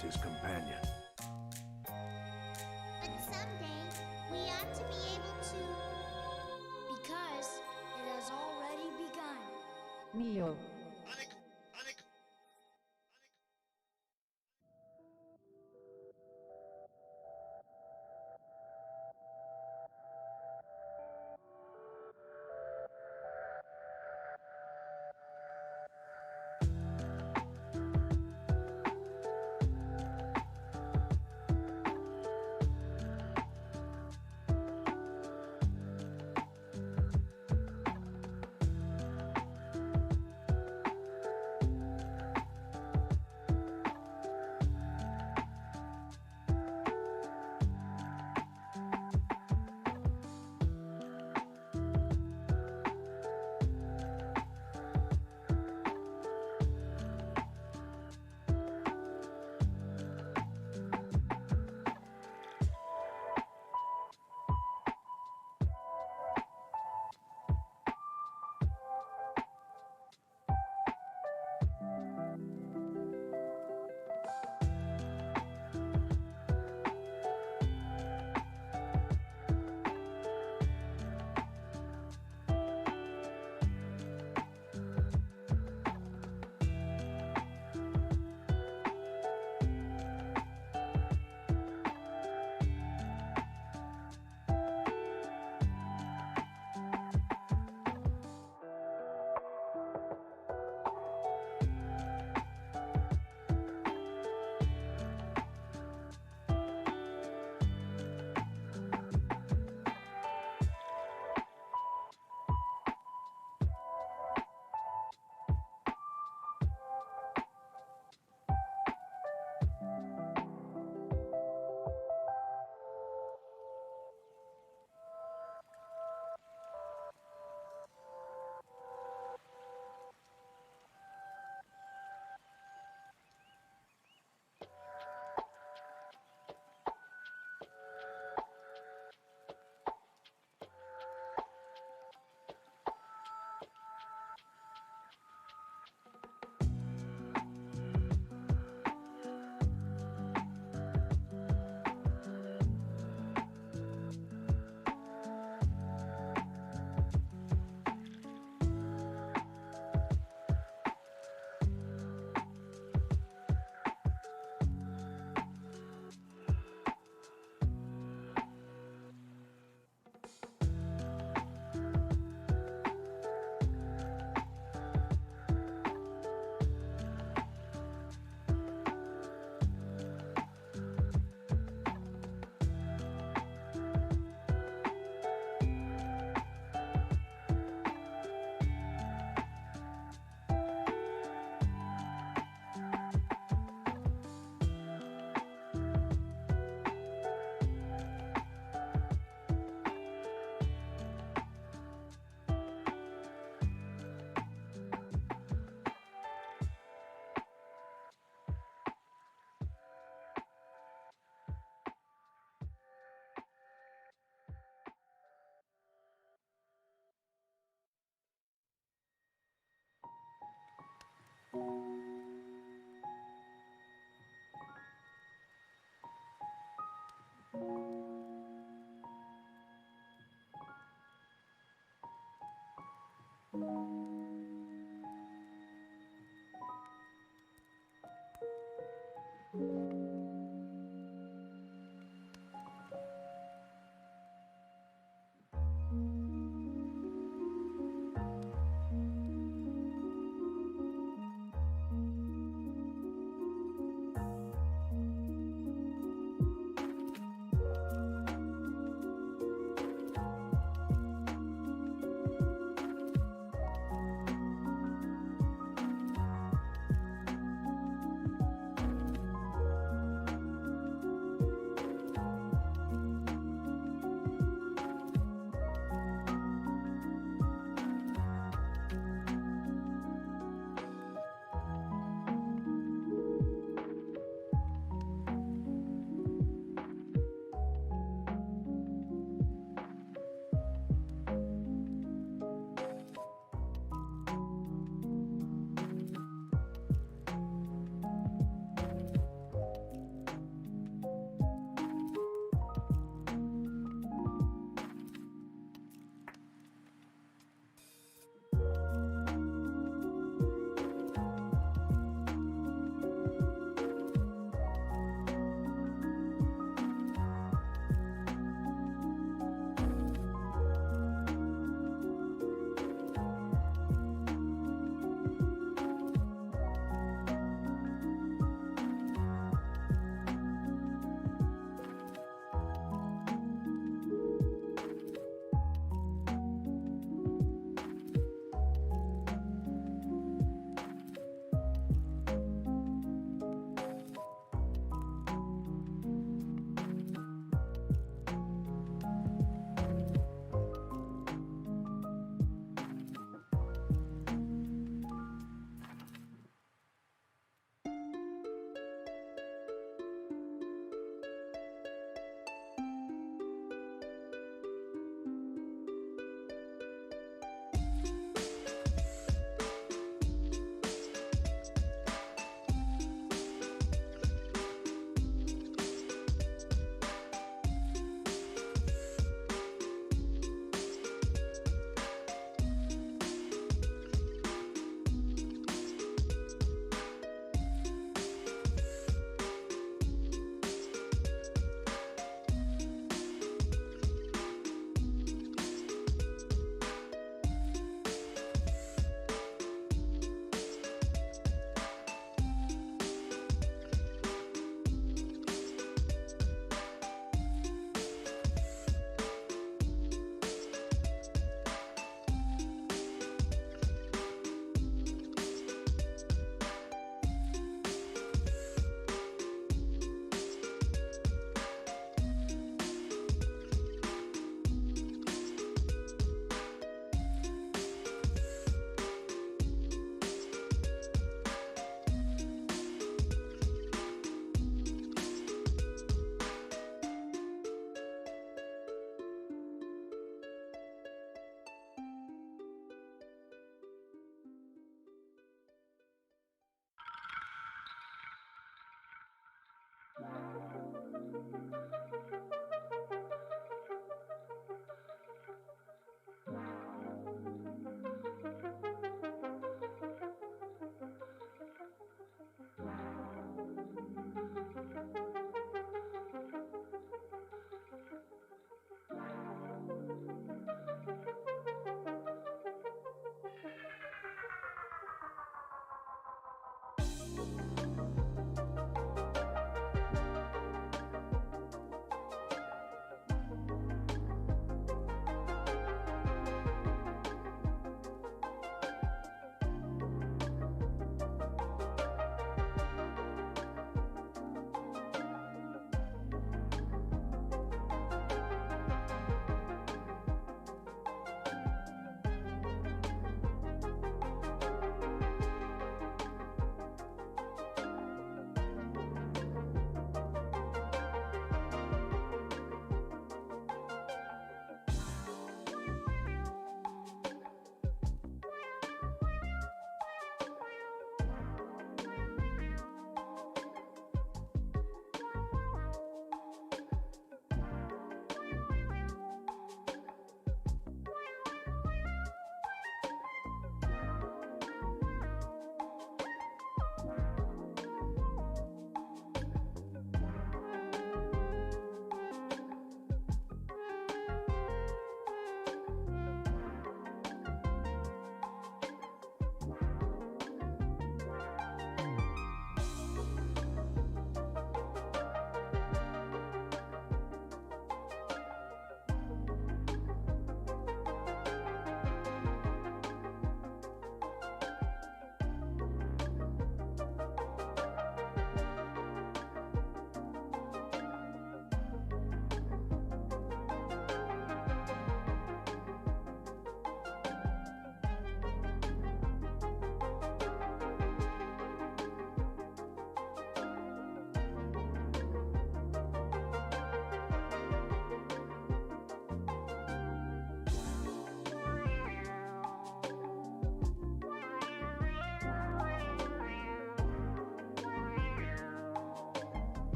as his companion. But someday, we ought to be able to. Because it has already begun. Mio.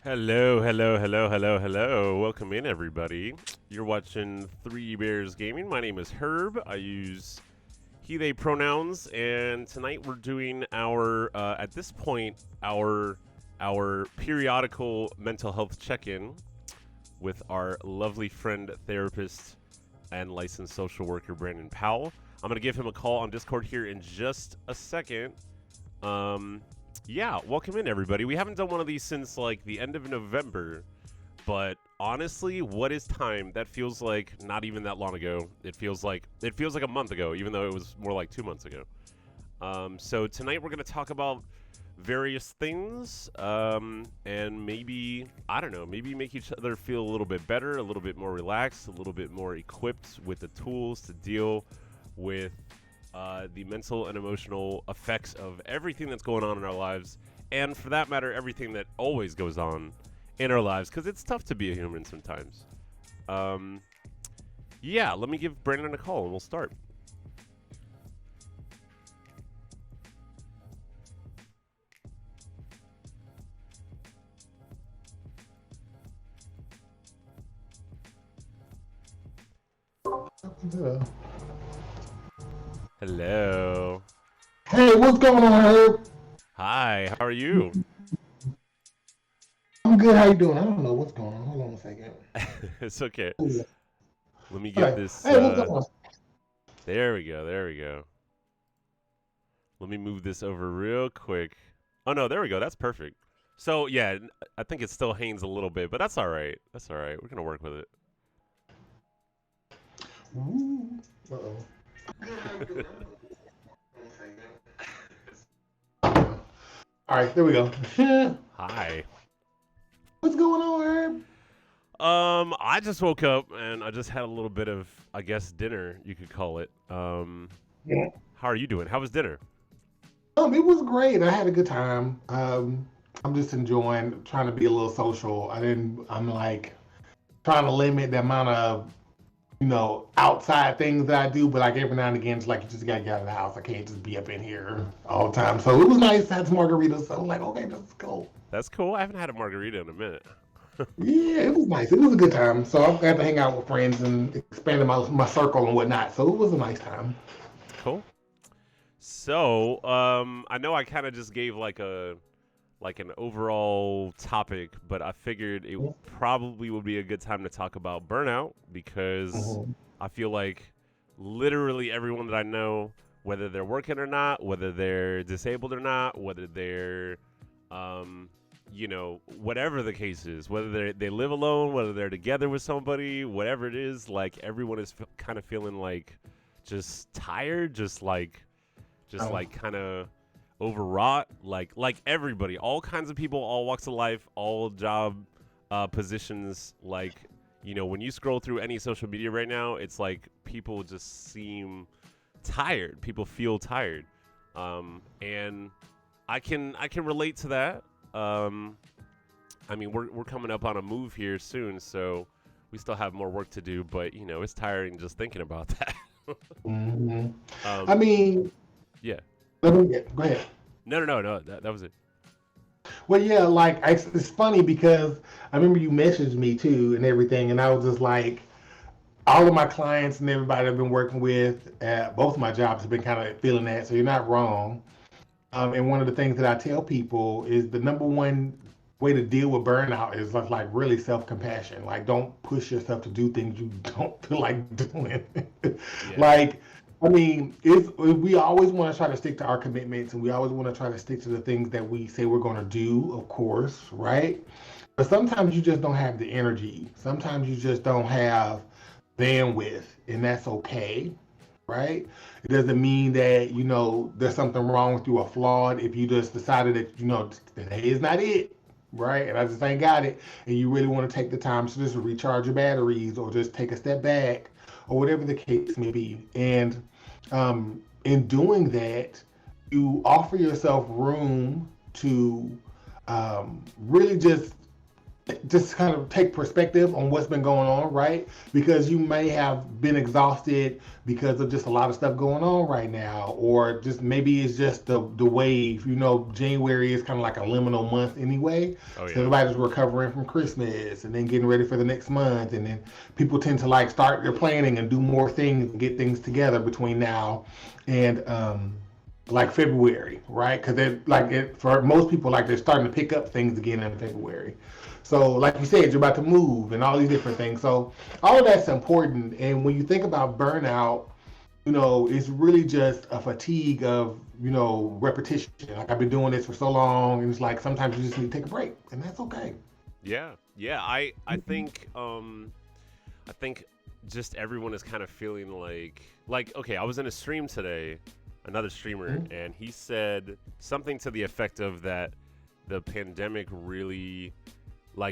Hello, hello, hello, hello, hello. Welcome in, everybody. You're watching Three Bears Gaming. My name is Herb. I use he, they pronouns, and tonight we're doing our, at this point, our periodical mental health check-in with our lovely friend, therapist, and licensed social worker, Brandon Powell. I'm going to give him a call on Discord here in just a second. Yeah, welcome in, everybody. We haven't done one of these since like the end of November, but honestly, what is time? That feels like not even that long ago. It feels like a month ago, even though it was more like 2 months ago. So tonight we're gonna talk about various things, and maybe I don't know, maybe make each other feel a little bit better, a little bit more relaxed, a little bit more equipped with the tools to deal with the mental and emotional effects of everything that's going on in our lives, and for that matter, everything that always goes on in our lives, because it's tough to be a human sometimes. Um, yeah, let me give Brandon a call and we'll start. Yeah. Hello. Hey, what's going on, Herb? Hi, how are you? I'm good. How you doing? I don't know what's going on. Hold on a second. It's okay. Oh, yeah. Let me All get right. this. Hey, what's going on? There we go. There we go. Let me move this over real quick. Oh no, there we go. That's perfect. So yeah, I think it still hangs a little bit, but that's all right. That's all right. We're gonna work with Ooh. Uh-oh. Good. How you doing? it. Hold on a second. All right, there we go. Hi. What's going on, Herb? I just woke up and I just had a little bit of, I guess, dinner, you could call it. Yeah. How are you doing? How was dinner? It was great. I had a good time. I'm just enjoying trying to be a little social. I'm like trying to limit the amount of outside things that I do, but like every now and again, it's like you just gotta get out of the house. I can't just be up in here all the time. So it was nice. I had some margaritas. So I'm like, okay, let's go. That's cool. I haven't had a margarita in a minute. Yeah, it was nice. It was a good time. So I'm glad to hang out with friends and expand my circle and whatnot. So it was a nice time. Cool. So, I know I kind of just gave like an overall topic, but I figured it probably would be a good time to talk about burnout because Mm-hmm. I feel like literally everyone that I know, whether they're working or not, whether they're disabled or not, whether they're, whatever the case is, whether they live alone, whether they're together with somebody, whatever it is, like everyone is kind of feeling like just tired, Oh, just like kind of overwrought, like everybody, all kinds of people, all walks of life, all job positions. Like, when you scroll through any social media right now, it's like people just seem tired. People feel tired, and I can relate to that. Um, I mean, we're coming up on a move here soon, so we still have more work to do. But it's tiring just thinking about that. hmm. I um, mean, yeah. go ahead. No, no, no, no. That was it. Well, yeah, like it's funny because I remember you messaged me too and everything, and I was just like, all of my clients and everybody I've been working with at both of my jobs have been kind of feeling that. So you're not wrong. And one of the things that I tell people is the number one way to deal with burnout is like really self compassion. Like, don't push yourself to do things you don't feel like doing. Yeah. Like, I mean, we always want to try to stick to our commitments, and we always want to try to stick to the things that we say we're going to do, of course, right? But sometimes you just don't have the energy. Sometimes you just don't have bandwidth, and that's okay, right? It doesn't mean that there's something wrong with you or flawed if you just decided that today is not it, right? And I just ain't got it, and you really want to take the time to just recharge your batteries or just take a step back or whatever the case may be. And in doing that, you offer yourself room to really just just kind of take perspective on what's been going on, right? Because you may have been exhausted because of just a lot of stuff going on right now, or just maybe it's just the wave. January is kind of like a liminal month anyway. Oh So yeah. everybody's recovering from Christmas and then getting ready for the next month, and then people tend to like start their planning and do more things and get things together between now and like February, right? Because for most people, like they're starting to pick up things again in February. So, like you said, you're about to move and all these different things. So, all of that's important. And when you think about burnout, it's really just a fatigue of, repetition. Like I've been doing this for so long, and it's like sometimes you just need to take a break, and that's okay. Yeah. Yeah. I think just everyone is kind of feeling like okay, I was in a stream today, another streamer, Mhm. and he said something to the effect of that the pandemic really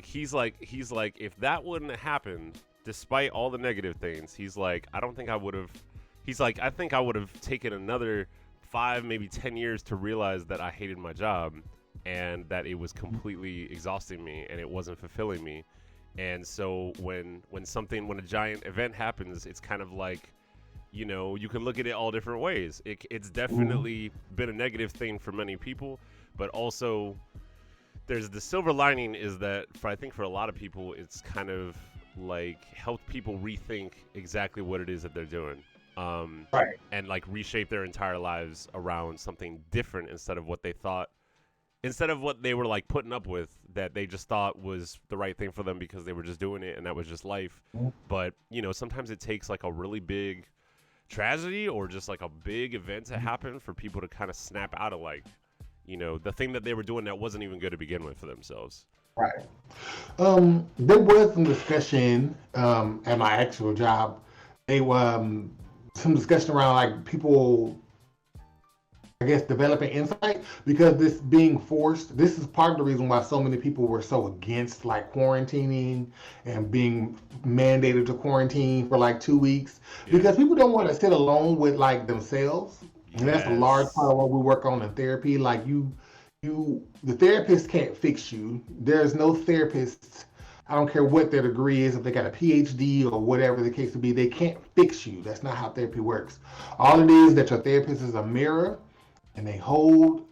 he's like if that wouldn't have happened despite all the negative things, he's like I don't think I would have he's like I think I would have taken another 5 maybe 10 years to realize that I hated my job and that it was completely exhausting me and it wasn't fulfilling me. And so when a giant event happens, it's kind of like, you can look at it all different ways. It's Mhm. definitely been a negative thing for many people, but also there's the silver lining is that I think for a lot of people, it's kind of like helped people rethink exactly what it is that they're doing. Right. And like reshape their entire lives around something different instead of what they were like putting up with that they just thought was the right thing for them because they were just doing it and that was just life. But sometimes it takes like a really big tragedy or just like a big event to happen for people to kind of snap out of like the thing that they were doing that wasn't even good to begin with for themselves. Right. There was some discussion at my actual job. They some discussion around like people, I guess, developing insight because this being forced. This is part of the reason why so many people were so against like quarantining and being mandated to quarantine for like 2 weeks Yeah. because people don't want to sit alone with like themselves, and that's a large part Yes. of what we work on in therapy. Like the therapist can't fix you. There's no therapist. I don't care what their degree is, if they got a PhD or whatever the case would be, they can't fix you. That's not how therapy works. All it is that your therapist is a mirror and they hold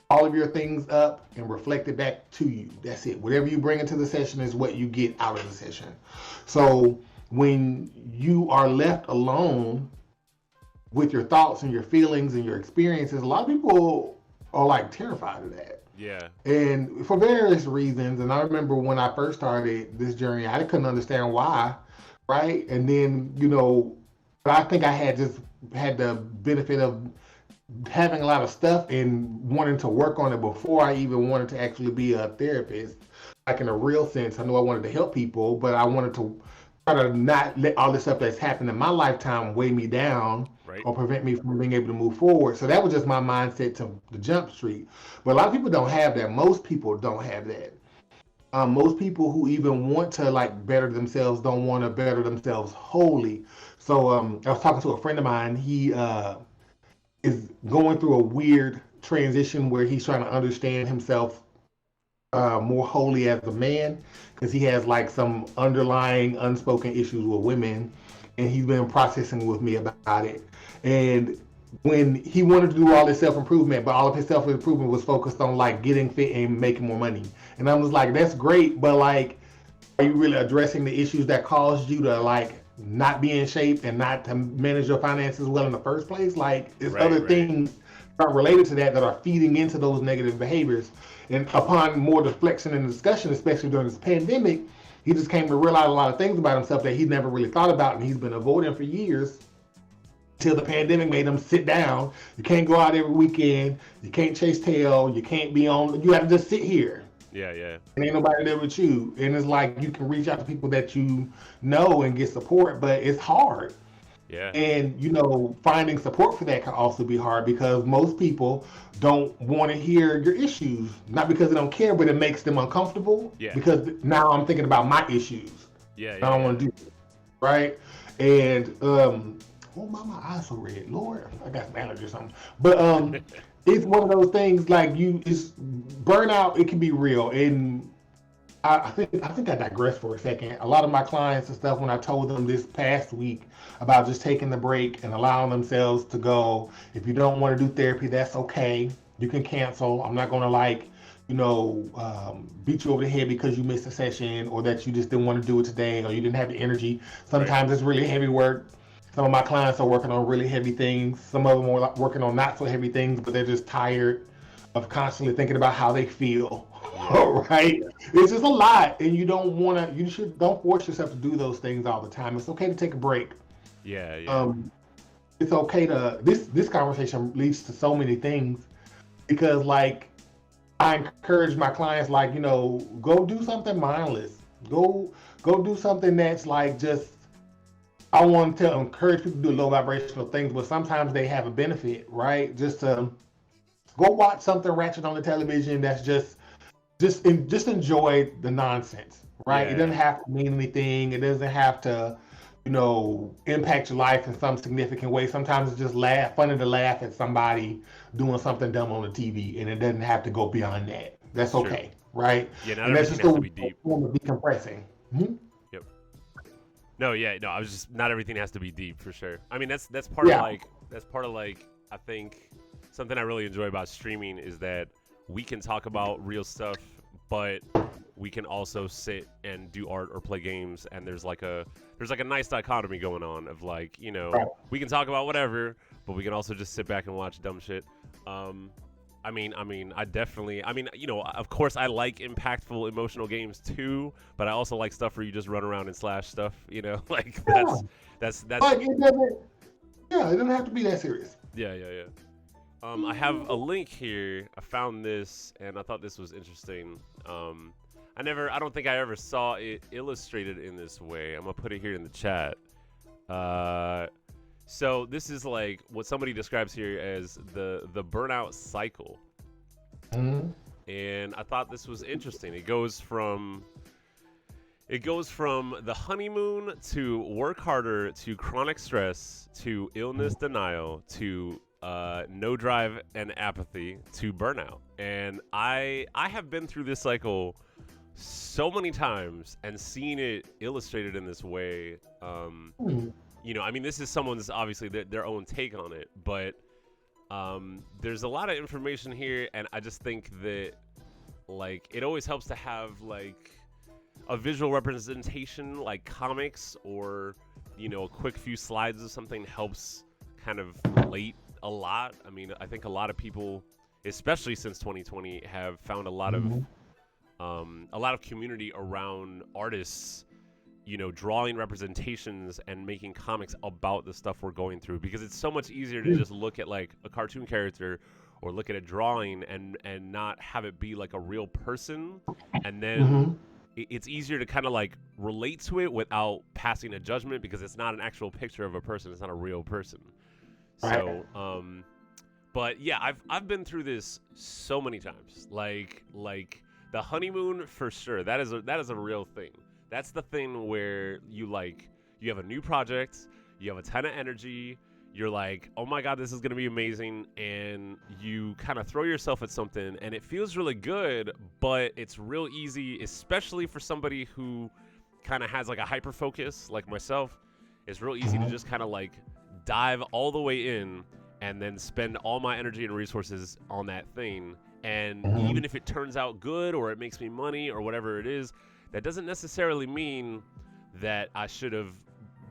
all of your things up and reflect it back to you. That's it. Whatever you bring into the session is what you get out of the session. So when you are left alone with your thoughts and your feelings and your experiences, a lot of people are like terrified of that. Yeah. And for various reasons. And I remember when I first started this journey, I couldn't understand why, right? And then, but I think I had just had the benefit of having a lot of stuff and wanting to work on it before I even wanted to actually be a therapist. Like in a real sense, I knew I wanted to help people, but I wanted to try to not let all the stuff that's happened in my lifetime weigh me down Right. or prevent me from being able to move forward. So that was just my mindset to the jump street. But a lot of people don't have that. Most people don't have that. Most people who even want to like better themselves don't want to better themselves wholly. So I was talking to a friend of mine. He is going through a weird transition where he's trying to understand himself more wholly as a man because he has like some underlying unspoken issues with women, and he's been processing with me about it. And when he wanted to do all this self improvement, but all of his self improvement was focused on like getting fit and making more money. And I was like, that's great, but like, are you really addressing the issues that caused you to like not be in shape and not to manage your finances well in the first place? Like, it's Right. other Right. things that are related to that that are feeding into those negative behaviors. And upon more reflection and discussion, especially during this pandemic, he just came to realize a lot of things about himself that he'd never really thought about and he's been avoiding for years till the pandemic made him sit down. You can't go out every weekend. You can't chase tail. You can't be on. You have to just sit here. Yeah. Yeah. And ain't nobody there with you. And it's like you can reach out to people that you know and get support, but it's hard. Yeah. And finding support for that can also be hard because most people don't want to hear your issues. Not because they don't care, but it makes them uncomfortable. Yeah. Because now I'm thinking about my issues. Yeah. I Yeah. don't Yeah. want to do it. Right? And oh my eyes so red. Lord, I got some allergies or something. But it's one of those things like it's burnout, it can be real. And I digress for a second. A lot of my clients and stuff, when I told them this past week about just taking the break and allowing themselves to go, if you don't want to do therapy, that's okay. You can cancel. I'm not gonna beat you over the head because you missed a session or that you just didn't want to do it today or you didn't have the energy. Right. Sometimes it's really heavy work. Some of my clients are working on really heavy things. Some of them are working on not so heavy things, but they're just tired of constantly thinking about how they feel. Yeah. Right? It's just a lot, and you don't want to. You should don't force yourself to do those things all the time. It's okay to take a break. Yeah. Yeah. It's okay to this conversation leads to so many things because like I encourage my clients like go do something mindless. Go do something that's like just I want to encourage people to do low vibrational things, but sometimes they have a benefit, right? Just to go watch something ratchet on the television that's just enjoy the nonsense, right? It Yeah. doesn't have to mean anything. It doesn't have to, impact your life in some significant way. Sometimes it's just funny to laugh at somebody doing something dumb on the TV, and it doesn't have to go beyond that. That's It's true. okay, right? Yeah. Not And that's everything just has a to be deep. form of decompressing. Mhm. Yep. No. Yeah. No. I was just not everything has to be deep for sure. I mean, that's part Yeah. of like I think something I really enjoy about streaming is that we can talk about real stuff, but we can also sit and do art or play games, and there's like a nice dichotomy going on of like Right. we can talk about whatever, but we can also just sit back and watch dumb shit. I definitely, of course I like impactful emotional games too, but I also like stuff where you just run around and slash stuff, like that's Like it doesn't. Yeah, it doesn't have to be that serious. yeah. I have a link here. I found this and I thought this was interesting. I don't think I ever saw it illustrated in this way. I'm gonna put it here in the chat. So this is like what somebody describes here as the burnout cycle. Mhm. And I thought this was interesting. It goes from the honeymoon to work harder to chronic stress to illness denial to no drive and apathy to burnout. And I have been through this cycle so many times and seen it illustrated in this way. Mhm. This is someone's obviously their own take on it, but there's a lot of information here, and I just think that like it always helps to have like a visual representation, like comics or a quick few slides of something helps kind of relate a lot. I mean, I think a lot of people, especially since 2020, have found a lot of community around artists, drawing representations and making comics about the stuff we're going through, because it's so much easier to just look at like a cartoon character or look at a drawing and not have it be like a real person, and then it's easier to kind of like relate to it without passing a judgment because it's not an actual picture of a person, it's not a real person. So but yeah, I've been through this so many times. Like the honeymoon for sure. That is a real thing. That's the thing where you have a new project, you have a ton of energy, you're like, oh my God, this is going to be amazing. And you kind of throw yourself at something and it feels really good, but it's real easy, especially for somebody who kind of has like a hyper focus like myself. It's real easy to just kind of like dive all the way in and then spend all my energy and resources on that thing. And even if it turns out good or it makes me money or whatever it is, that doesn't necessarily mean that I should have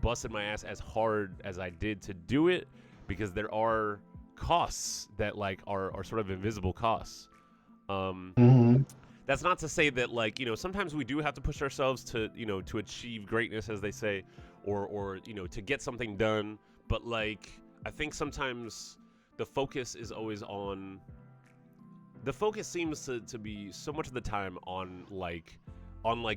busted my ass as hard as I did to do it, because there are costs that like are sort of invisible costs. That's not to say that like, sometimes we do have to push ourselves to, to achieve greatness, as they say, or to get something done. But like, I think sometimes the focus seems to be so much of the time on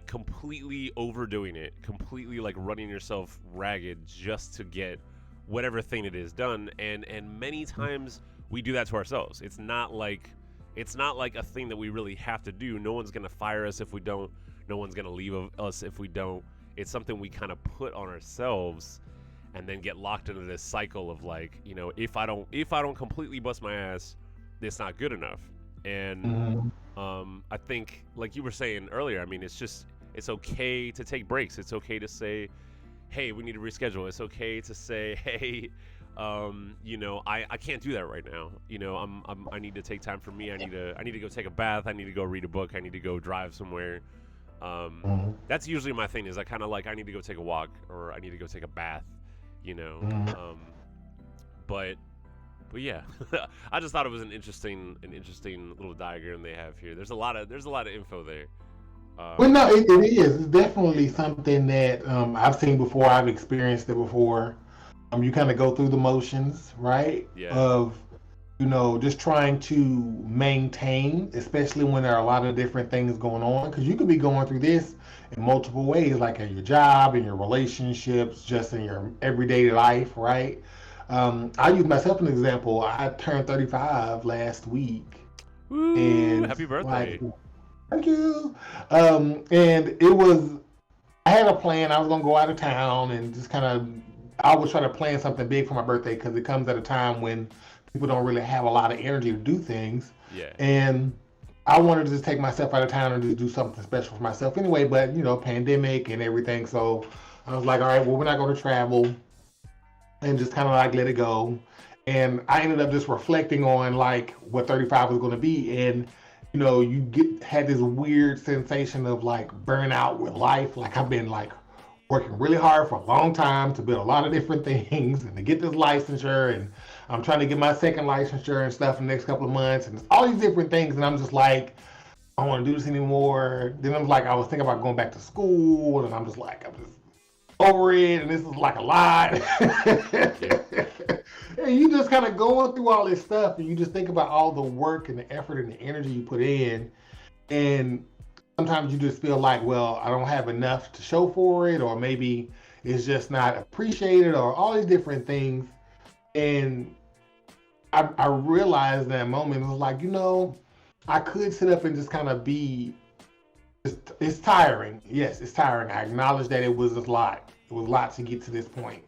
completely overdoing it, completely like running yourself ragged just to get whatever thing it is done. And many times we do that to ourselves. It's not like a thing that we really have to do. No one's gonna fire us if we don't. No one's gonna leave us if we don't. It's something we kind of put on ourselves, and then get locked into this cycle of like, if I don't completely bust my ass, it's not good enough. And Mhm. I think, like you were saying earlier, I mean, it's okay to take breaks. It's okay to say, hey, we need to reschedule. It's okay to say, hey, I can't do that right now. I need to take time for me. I need to go take a bath. I need to go read a book. I need to go drive somewhere. Um, Mhm. that's usually my thing. Is I kind of like I need to go take a walk or I need to go take a bath. You know, Mhm. but yeah, I just thought it was an interesting little diagram they have here. There's a lot of info there. Well, Um, no, it is. It's definitely something that I've seen before. I've experienced it before. You kind of go through the motions, right? yeah, Of just trying to maintain, especially when there are a lot of different things going on, because you could be going through this in multiple ways, like in your job, in your relationships, just in your everyday life, right? I use myself as an example. I turned 35 last week, woo! and Happy like, birthday. thank you. And I had a plan. I was gonna go out of town and just kind of. I was trying to plan something big for my birthday because it comes at a time when people don't really have a lot of energy to do things, Yeah, and I wanted to just take myself out of town and just do something special for myself anyway. But pandemic and everything, so I was like, all right, well, we're not going to travel, and just kind of like let it go. And I ended up just reflecting on like what 35 was going to be, and you had this weird sensation of like burnout with life. Like I've been like working really hard for a long time to build a lot of different things and to get this licensure, and I'm trying to get my second licensure and stuff in the next couple of months, and all these different things. And I'm just like, I don't want to do this anymore. Then I'm like, I was thinking about going back to school, and I'm just like, I'm just over it, and this is like a lot. yeah, And you just kind of going through all this stuff, and you just think about all the work and the effort and the energy you put in, and sometimes you just feel like, well, I don't have enough to show for it, or maybe it's just not appreciated, or all these different things. And I realized in that moment, it was like, I could sit up and just kind of be. It's tiring. Yes, it's tiring. I acknowledge that it was a lot. It was a lot to get to this point.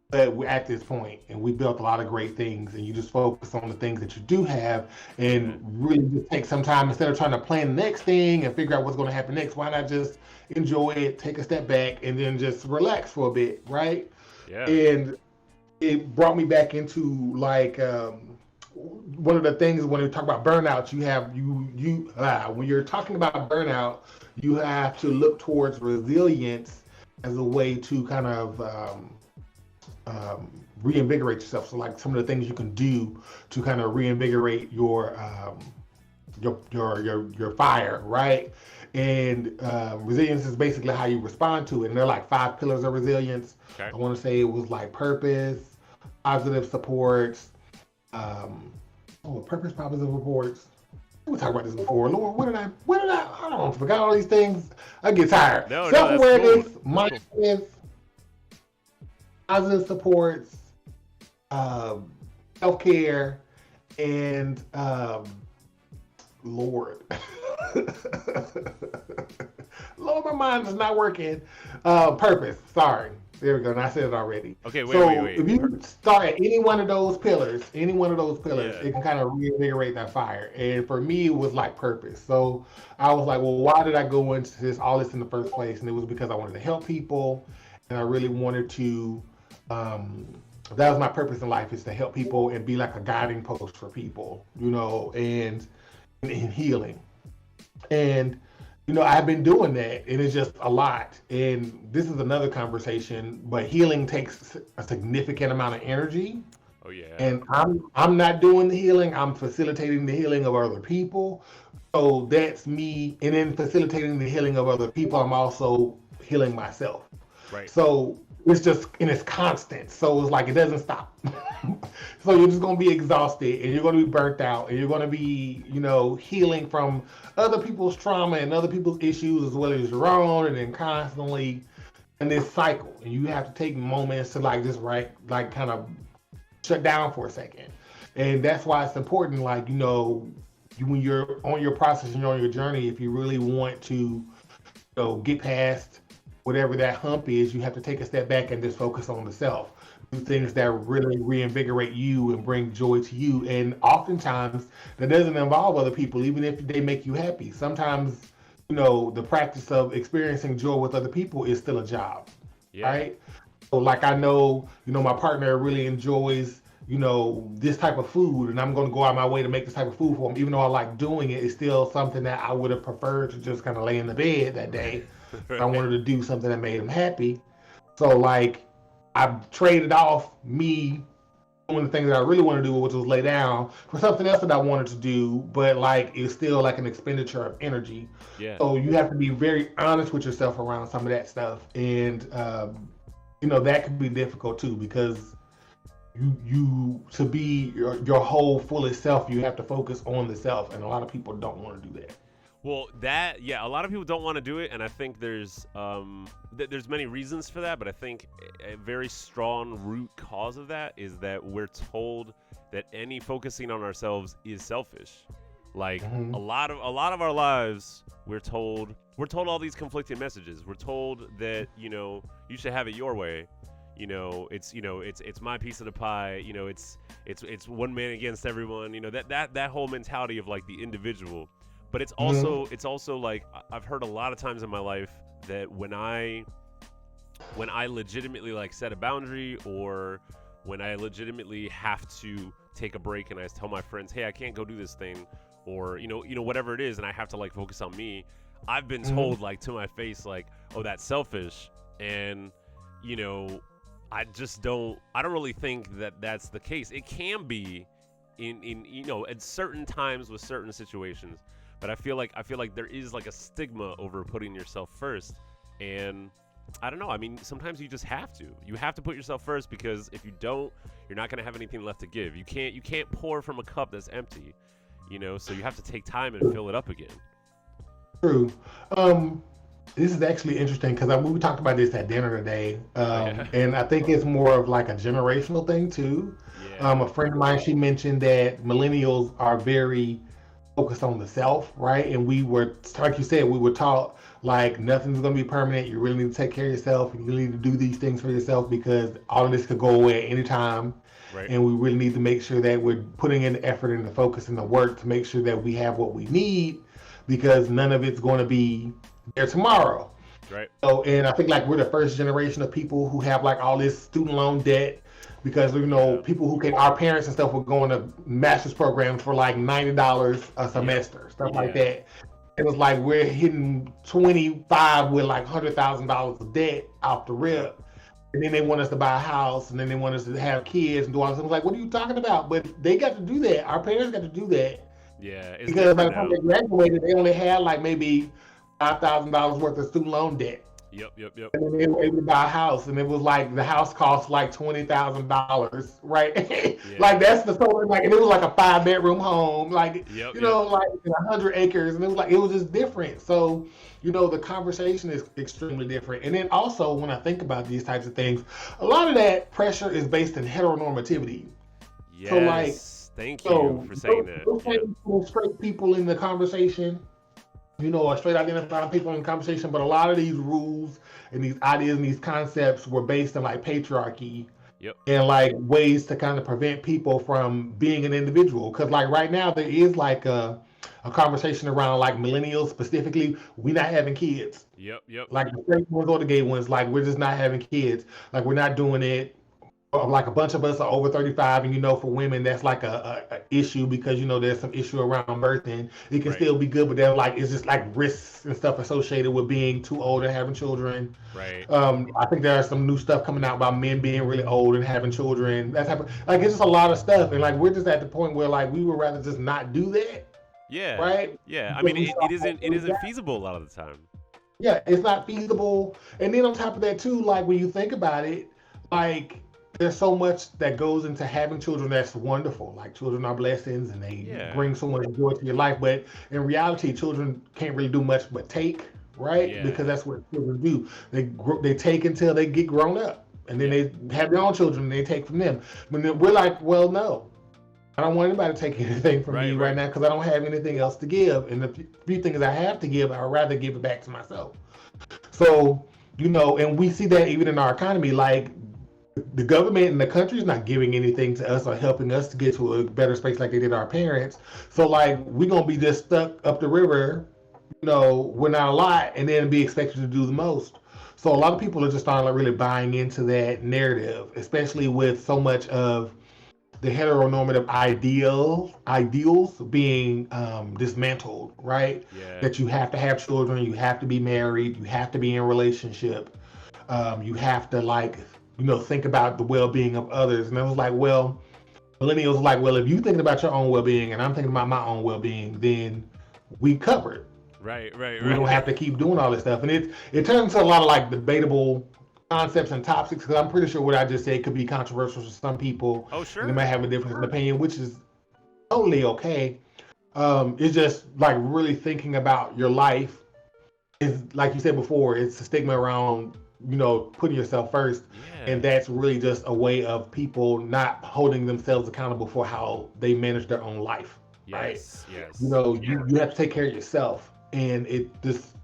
But we're at this point, and we built a lot of great things, and you just focus on the things that you do have, yeah, and really just take some time instead of trying to plan the next thing and figure out what's going to happen next. Why not just enjoy it, take a step back, and then just relax for a bit, right? yeah. And it brought me back into like one of the things when you talk about burnout, you have when you're talking about burnout, you have to look towards resilience as a way to kind of reinvigorate yourself. So like some of the things you can do to kind of reinvigorate your fire, right? And resilience is basically how you respond to it. And they're like 5 pillars of resilience. Okay. I want to say it was like purpose, positive supports, purpose, positive reports. We talked about this before. Lord, I don't know, forgot all these things. I get tired. No, no, that's cool. Self-awareness, That's cool. mindfulness, positive supports, um, self-care, and Lord. Lord, my mind is not working. Purpose. Sorry. There we go. And I said it already. Okay, wait, So wait, wait. if you start at any one of those pillars, Yeah, it can kind of reinvigorate that fire. And for me, it was like purpose. So I was like, well, why did I go into all this in the first place? And it was because I wanted to help people, and I really wanted to. That was my purpose in life, is to help people and be like a guiding post for people, and in healing. And I've been doing that, and it's just a lot. And this is another conversation, but healing takes a significant amount of energy. oh yeah, And I'm not doing the healing. I'm facilitating the healing of other people. So that's me. And in facilitating the healing of other people, I'm also healing myself. right. So it's just, and it's constant. So it's like it doesn't stop. So you're just gonna be exhausted, and you're gonna be burnt out, and you're gonna be, healing from other people's trauma and other people's issues as well as your own, and then constantly in this cycle. And you have to take moments to like just like kind of shut down for a second. And that's why it's important, like, when you're on your process and you're on your journey, if you really want to get past whatever that hump is, you have to take a step back and just focus on the self. do Yeah. things that really reinvigorate you and bring joy to you. And oftentimes that doesn't involve other people, even if they make you happy. Sometimes, the practice of experiencing joy with other people is still a job, Yeah. right? So like I know, my partner really enjoys, this type of food, and I'm going to go out my way to make this type of food for him. Even though I like doing it, it's still something that I would have preferred to just kind of lay in the bed that day. I Right. wanted to do something that made him happy. So like I've traded off me doing the things that I really want to do, which was lay down, for something else that I wanted to do, but like it's still like an expenditure of energy. Yeah. So you have to be very honest with yourself around some of that stuff, and that can be difficult too because you to be your whole fullest self, you have to focus on the self, and a lot of people don't want to do that. Well, yeah, a lot of people don't want to do it, and I think there's many reasons for that, but I think a very strong root cause of that is that we're told that any focusing on ourselves is selfish. Like Mm-hmm. a lot of our lives, we're told all these conflicting messages. We're told that you should have it your way. It's my piece of the pie. It's one man against everyone. That whole mentality of like the individual. But it's Mm-hmm. also like I've heard a lot of times in my life that when I legitimately like set a boundary, or when I legitimately have to take a break and I tell my friends, hey, I can't go do this thing, or whatever it is, and I have to like focus on me, I've been Mm-hmm. told like to my face like, oh, that's selfish. And you know I don't really think that that's the case. It can be in at certain times with certain situations, but I feel like there is like a stigma over putting yourself first. And I don't know. I mean, sometimes you just have to. You have to put yourself first, because if you don't, you're not going to have anything left to give. You can't pour from a cup that's empty. So you have to take time and fill it up again. True. Um, this is actually interesting because we talked about this at dinner today, Oh yeah. and I think it's more of like a generational thing too. Yeah. A friend of mine, she mentioned that millennials are very focused on the self, right? And we were, like you said, we were taught like nothing's going to be permanent. You really need to take care of yourself. You really need to do these things for yourself because all of this could go away at any time. Right. And we really need to make sure that we're putting in the effort and the focus and the work to make sure that we have what we need, because none of it's going to be there tomorrow. Right. So, and I think like we're the first generation of people who have like all this student loan debt, because Yeah. people who can, our parents and stuff were going to master's programs for like $90 a Yep. semester, stuff like Yeah. that. It was like we're hitting 25 with like $100,000 of debt off the Yep. rip. And then they want us to buy a house, and then they want us to have kids and do all this. I was like, what are you talking about? But they got to do that. Our parents got to do that, Yeah. It's because by different the time now. they graduated, they only had like maybe $5,000 worth of student loan debt. Yep. Yep. Yep. And then they were able to buy a house, and it was like the house cost like $20,000, right? Like Yeah. that's the total. Like, and it was like a 5-bedroom home, like Yep. Yep. like 100 acres, and it was like it was just different. So, the conversation is extremely different. And then also, when I think about these types of things, a lot of that pressure is based in heteronormativity. So, like, Yes. Thank you so for saying that. those Yep. straight people in the conversation, or straight identifying people in conversation, but a lot of these rules and these ideas and these concepts were based in like patriarchy Yep. and like ways to kind of prevent people from being an individual. Because like right now there is like a conversation around like millennials specifically, we not having kids. Yep. Yep. Like the straight ones or the gay ones, like we're just not having kids. Like we're not doing it. Like a bunch of us are over 35, and for women that's like a issue, because there's some issue around birthing. It can Right. still be good, but then like it's just like risks and stuff associated with being too old and having children. Right. I think there's some new stuff coming out about men being really old and having children. That type of, like, it's just a lot of stuff, and like we're just at the point where like we would rather just not do that, Yeah. right? Yeah. I Because mean, we it saw isn't how it it isn't got. feasible a lot of the time. Yeah, it's not feasible. And then on top of that too, like when you think about it, like there's so much that goes into having children that's wonderful. Like children are blessings and they Yeah. bring so much joy to your life. But in reality, children can't really do much but take, right? Because Yeah. that's what children do. They take until they get grown up, and then Yeah. they have their own children and they take from them. But then we're like, well, no, I don't want anybody to take anything from Right. me right Right. now because I don't have anything else to give. And the few things I have to give, I'd rather give it back to myself. So, and we see that even in our economy, like the government and the country is not giving anything to us or helping us to get to a better space like they did our parents. So like we're gonna be just stuck up the river, we're not a lot, and then be expected to do the most. So a lot of people are just starting like really buying into that narrative, especially with so much of the heteronormative ideals being dismantled, right? Yeah. That you have to have children, you have to be married, you have to be in a relationship, you have to like think about the well-being of others. And it was like, well, millennials are like, well, if you thinking about your own well-being and I'm thinking about my own well-being, then we covered. Right, right, We don't right. have to keep doing all this stuff. And it turns into a lot of like debatable concepts and topics because I'm pretty sure what I just said could be controversial to some people Oh, and they sure. might have a difference in opinion, which is totally okay. It's just like really thinking about your life is like you said before, it's a stigma around, putting yourself first. And Yeah. that's really just a way of people not holding themselves accountable for how they manage their own life. Right. Yes, yes. You have to take care of yourself. And it just,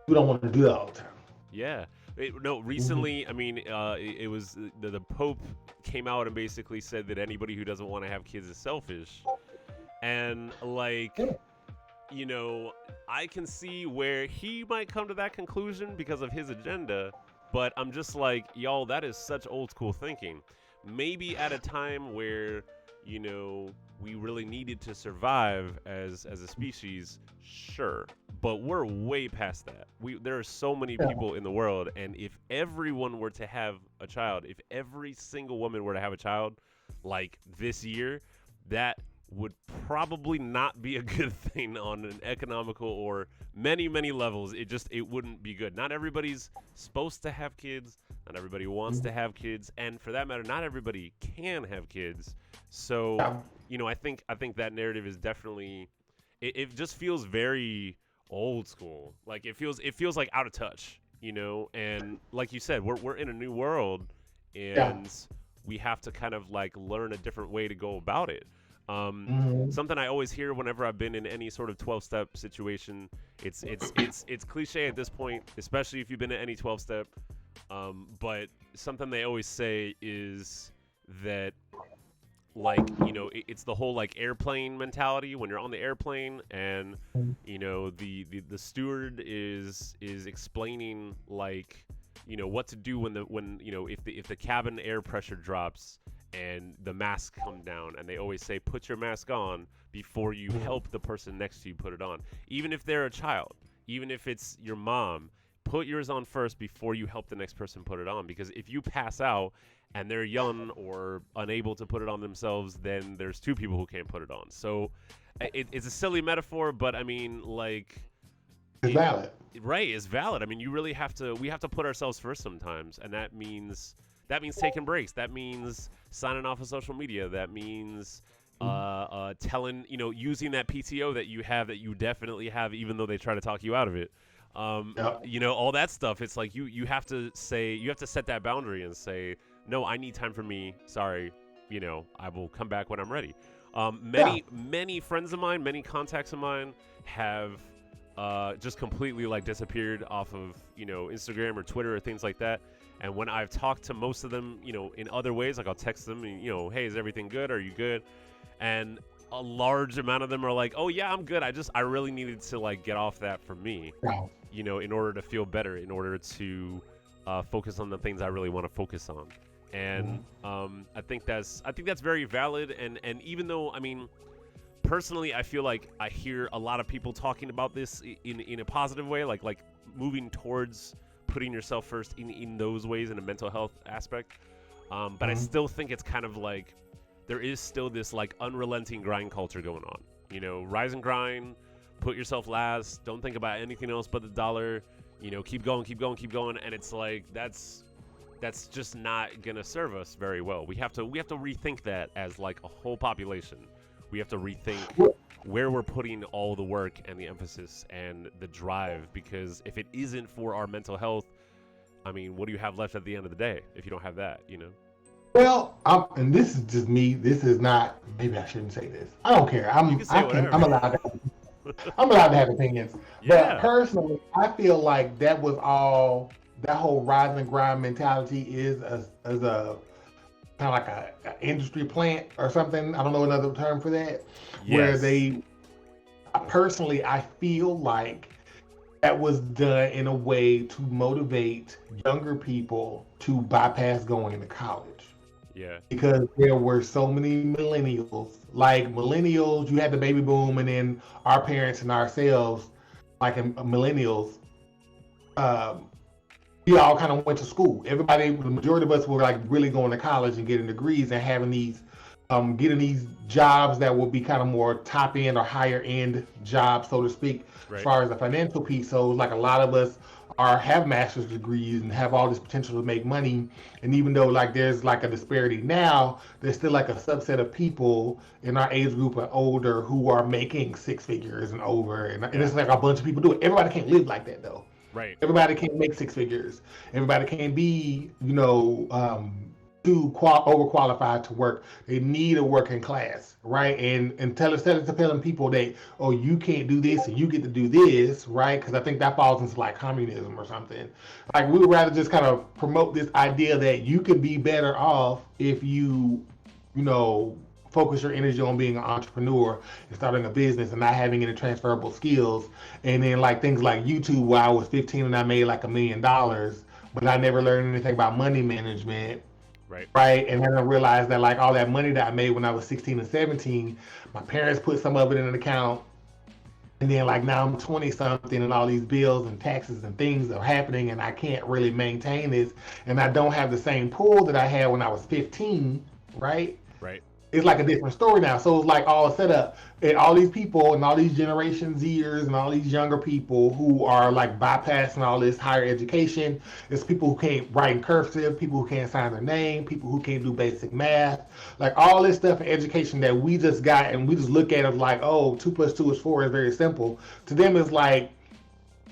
you don't want to do that all the time. Yeah. No, Mm-hmm. recently, I mean, it was the Pope came out and basically said that anybody who doesn't want to have kids is selfish. And, like, Yeah. you know, I can see where he might come to that conclusion because of his agenda, but I'm just like, y'all, that is such old school thinking. Maybe at a time where, we really needed to survive as a species, sure. But we're way past that. There are so many Yeah. people in the world, and if everyone were to have a child, if every single woman were to have a child, like this year, that would probably not be a good thing on an economical or many levels. It wouldn't be good. Not everybody's supposed to have kids. Not everybody wants to have kids, and for that matter, not everybody can have kids. So, Yeah. I think that narrative is definitely it just feels very old school. Like it feels like out of touch, and like you said, we're in a new world, Yeah. and we have to kind of like learn a different way to go about it. Mm-hmm. Something I always hear whenever I've been in any sort of 12-step situation, it's cliche at this point, especially if you've been in any 12-step. But something they always say is that, like, it's the whole like airplane mentality when you're on the airplane, and the steward is explaining, like, what to do when if the cabin air pressure drops and the masks come down, and they always say put your mask on before you help the person next to you put it on, even if they're a child, even if it's your mom. Put yours on first before you help the next person put it on, because if you pass out and they're young or unable to put it on themselves, then there's two people who can't put it on. So it's a silly metaphor, but I mean, like, It's it valid. right is valid. I mean, you really have to. We have to put ourselves first sometimes, and that means taking breaks. That means signing off of social media. That means telling, using that PTO that you have, that you definitely have, even though they try to talk you out of it. Yep. All that stuff. It's like you have to set that boundary and say, no, I need time for me. Sorry, I will come back when I'm ready. Yeah. Many friends of mine, many contacts of mine have just completely like disappeared off of Instagram or Twitter or things like that. And when I've talked to most of them, in other ways, like I'll text them, and, hey, is everything good? Are you good? And a large amount of them are like, oh yeah, I'm good. I really needed to like get off that for me, Yeah. in order to feel better, in order to focus on the things I really want to focus on. And I think that's very valid. And even though, I mean, personally, I feel like I hear a lot of people talking about this in a positive way, like moving towards putting yourself first in those ways, in a mental health aspect. But I still think it's kind of like there is still this like unrelenting grind culture going on. Rise and grind, put yourself last, don't think about anything else but the dollar. Keep going, keep going, keep going, and it's like that's just not gonna serve us very well. We have to rethink that as like a whole population. We have to rethink where we're putting all the work and the emphasis and the drive, because if it isn't for our mental health, I mean, what do you have left at the end of the day if you don't have that? Well, and this is just me. This is not. Maybe I shouldn't say this. I don't care. You can say I'm whatever. allowed. I'm allowed to have opinions. But Yeah. personally, I feel like that was all. That whole rise and grind mentality is as a kind of like a industry plant or something. I don't know another term for that. Where Yes. they personally, I feel like that was done in a way to motivate younger people to bypass going to college Yeah. because there were so many millennials. Like millennials, you had the baby boom, and then our parents and ourselves, like millennials, um, we all kind of went to school. Everybody, the majority of us were like really going to college and getting degrees and having these, getting these jobs that would be kind of more top end or higher end jobs, so to speak, as Right. far as the financial piece. So like a lot of us are have master's degrees and have all this potential to make money. And even though like there's like a disparity now, there's still like a subset of people in our age group and older who are making six figures and over. And Yeah. it's like a bunch of people do it. Everybody can't live like that though. Right. Everybody can't make six figures. Everybody can't be, too overqualified to work. They need a working class, right? And instead of telling people that, oh, you can't do this and you get to do this, right? Because I think that falls into like communism or something. Like we would rather just kind of promote this idea that you can be better off if you know, focus your energy on being an entrepreneur and starting a business and not having any transferable skills. And then like things like YouTube, where I was 15 and I made like $1 million, but I never learned anything about money management. Right. Right. And then I realized that like all that money that I made when I was 16 and 17, my parents put some of it in an account. And then like now I'm 20 something and all these bills and taxes and things are happening and I can't really maintain this. And I don't have the same pool that I had when I was 15. Right. Right. It's like a different story now. So it's like all set up. And all these people and all these Generation Zers and all these younger people who are like bypassing all this higher education. It's people who can't write in cursive, people who can't sign their name, people who can't do basic math. Like all this stuff in education that we just got and we just look at it like, oh, 2 + 2 is 4 is very simple. To them, it's like,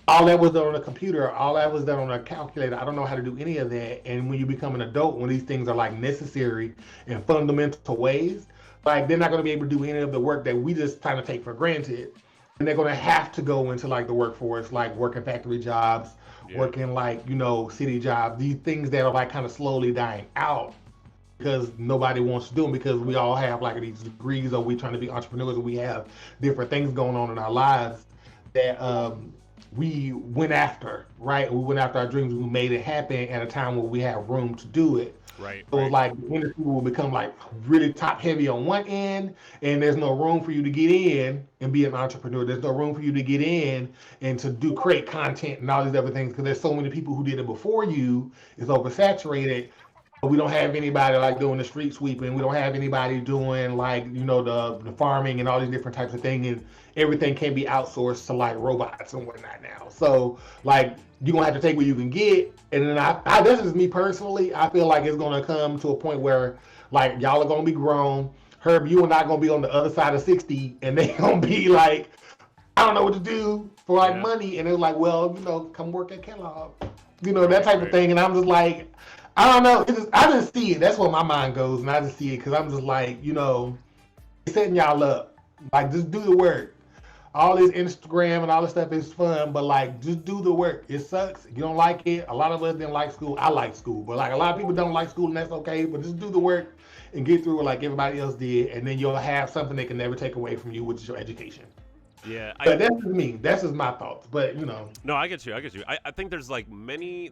all that was done on a computer, all that was done on a calculator. I don't know how to do any of that. And when you become an adult, when these things are like necessary in fundamental ways, like they're not going to be able to do any of the work that we just kind of take for granted. And they're going to have to go into like the workforce, like working factory jobs, Yeah. working like, city jobs, these things that are like kind of slowly dying out because nobody wants to do them because we all have like these degrees or we trying to be entrepreneurs and we have different things going on in our lives that we went after, right? We went after our dreams. We made it happen at a time where we had room to do it. Right. So Right. like the industry will become like really top heavy on one end, and there's no room for you to get in and be an entrepreneur. There's no room for you to get in and to do create content and all these other things because there's so many people who did it before you. It's oversaturated. We don't have anybody like doing the street sweeping. We don't have anybody doing like the farming and all these different types of things. And everything can be outsourced to like robots and whatnot now. So like you're gonna have to take what you can get. And then this is me personally. I feel like it's gonna come to a point where like y'all are gonna be grown. Herb, you and I gonna be on the other side of 60, and they gonna be like, I don't know what to do for like Yeah. money. And it's like, well, come work at Kellogg, that Right. type of Right. thing. And I'm just like, I don't know. I just see it. That's where my mind goes, and I just see it because I'm just like, setting y'all up. Like, just do the work. All this Instagram and all this stuff is fun, but like, just do the work. It sucks. You don't like it. A lot of us didn't like school. I like school, but like a lot of people don't like school, and that's okay. But just do the work and get through it like everybody else did, and then you'll have something they can never take away from you, which is your education. Yeah. But that's just me. That's just my thoughts. But No, I get you. I get you. I think there's like many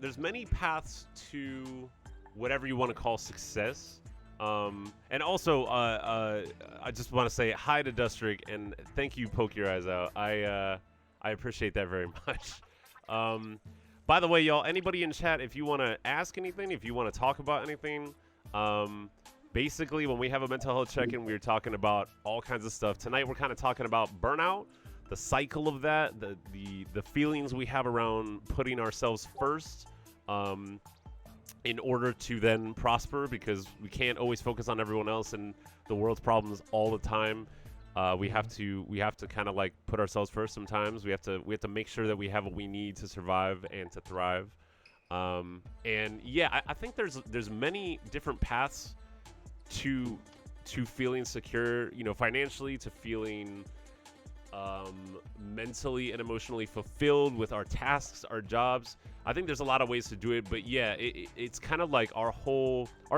paths to whatever you want to call success. And also, I just want to say hi to Dustrick and thank you, Poke Your Eyes Out. I appreciate that very much. By the way, y'all, anybody in chat, if you want to ask anything, if you want to talk about anything, basically, when we have a mental health check-in, we're talking about all kinds of stuff. Tonight, we're kind of talking about burnout, the cycle of that, the feelings we have around putting ourselves first, in order to then prosper, because we can't always focus on everyone else and the world's problems all the time. We have to kind of like put ourselves first. Sometimes we have to make sure that we have what we need to survive and to thrive. And yeah, I think there's many different paths to feeling secure, financially, to feeling mentally and emotionally fulfilled with our tasks, our jobs. I think there's a lot of ways to do it, but yeah, it's kind of like our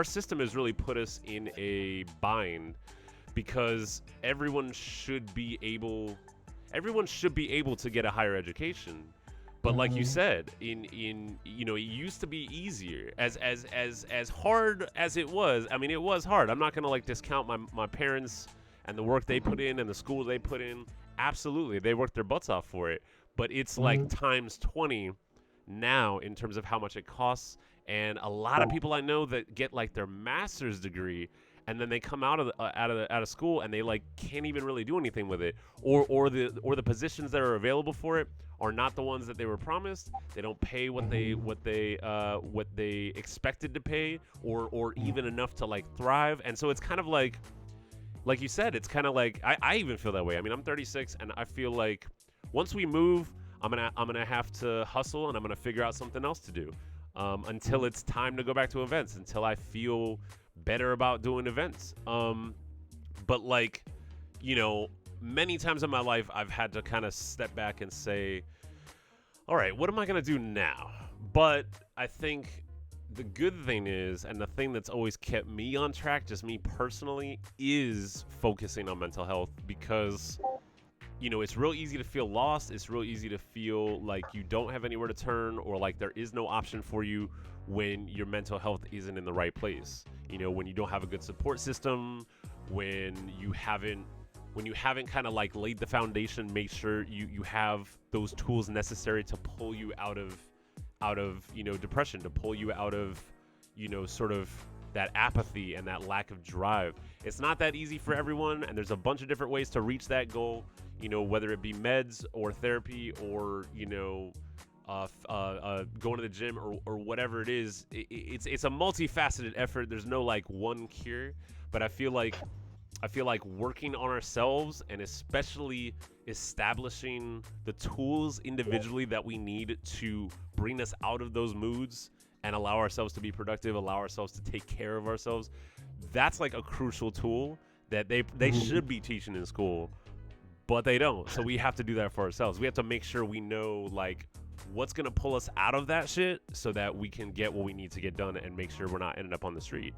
system has really put us in a bind because everyone should be able to get a higher education. But like you said, in it used to be easier. As hard as it was. I mean, it was hard. I'm not gonna like discount my parents and the work they put in and the school they put in. Absolutely, they worked their butts off for it. But it's like times 20 now in terms of how much it costs. And a lot of people I know that get like their master's degree, and then they come out of school and they like can't even really do anything with it, or the positions that are available for it are not the ones that they were promised. They don't pay what they expected to pay, or even enough to like thrive. And so it's kind of like you said, it's kind of like I even feel that way. I mean, I'm 36, and I feel like once we move, I'm gonna have to hustle, and I'm gonna figure out something else to do until it's time to go back to events. Until I feel better about doing events. But like, many times in my life, I've had to kind of step back and say, all right, what am I gonna do now? But I think the good thing is, and the thing that's always kept me on track, just me personally, is focusing on mental health, because it's real easy to feel lost. It's real easy to feel like you don't have anywhere to turn, or like there is no option for you when your mental health isn't in the right place. When you don't have a good support system, when you haven't kind of like laid the foundation, make sure you have those tools necessary to pull you out of depression, to pull you out of sort of that apathy and that lack of drive. It's not that easy for everyone, and there's a bunch of different ways to reach that goal, whether it be meds or therapy or going to the gym or whatever it is. It's a multifaceted effort. There's no like one cure, but I feel like working on ourselves, and especially establishing the tools individually that we need to bring us out of those moods and allow ourselves to be productive, allow ourselves to take care of ourselves. That's like a crucial tool that they should be teaching in school, but they don't. So we have to do that for ourselves. We have to make sure we know like what's going to pull us out of that shit so that we can get what we need to get done and make sure we're not ending up on the street.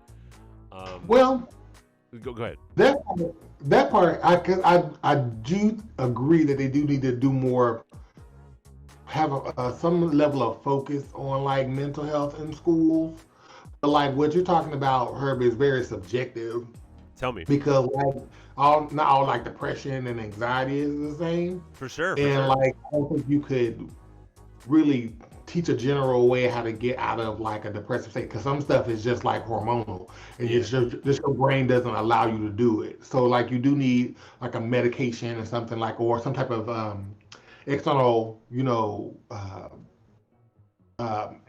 Well, go ahead. That part, I do agree that they do need to do more, have some level of focus on like mental health in schools. But like what you're talking about, Herb, is very subjective. Tell me. Because like not all like depression and anxiety is the same. For sure. Like I don't think you could really teach a general way how to get out of like a depressive state, because some stuff is just like hormonal, and it's just your brain doesn't allow you to do it. So like you do need like a medication or something, like, or some type of external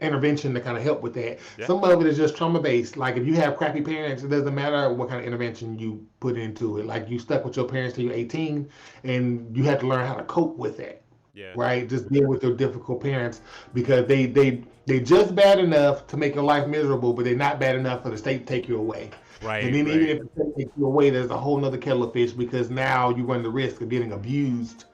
intervention to kind of help with that. Some of it is just trauma based. Like if you have crappy parents, it doesn't matter what kind of intervention you put into it. Like you stuck with your parents till you're 18, and you have to learn how to cope with that. Right, just deal with your difficult parents, because they just bad enough to make your life miserable, but they're not bad enough for the state to take you away. Right. And then even if the state takes you away, there's a whole nother kettle of fish, because now you run the risk of getting abused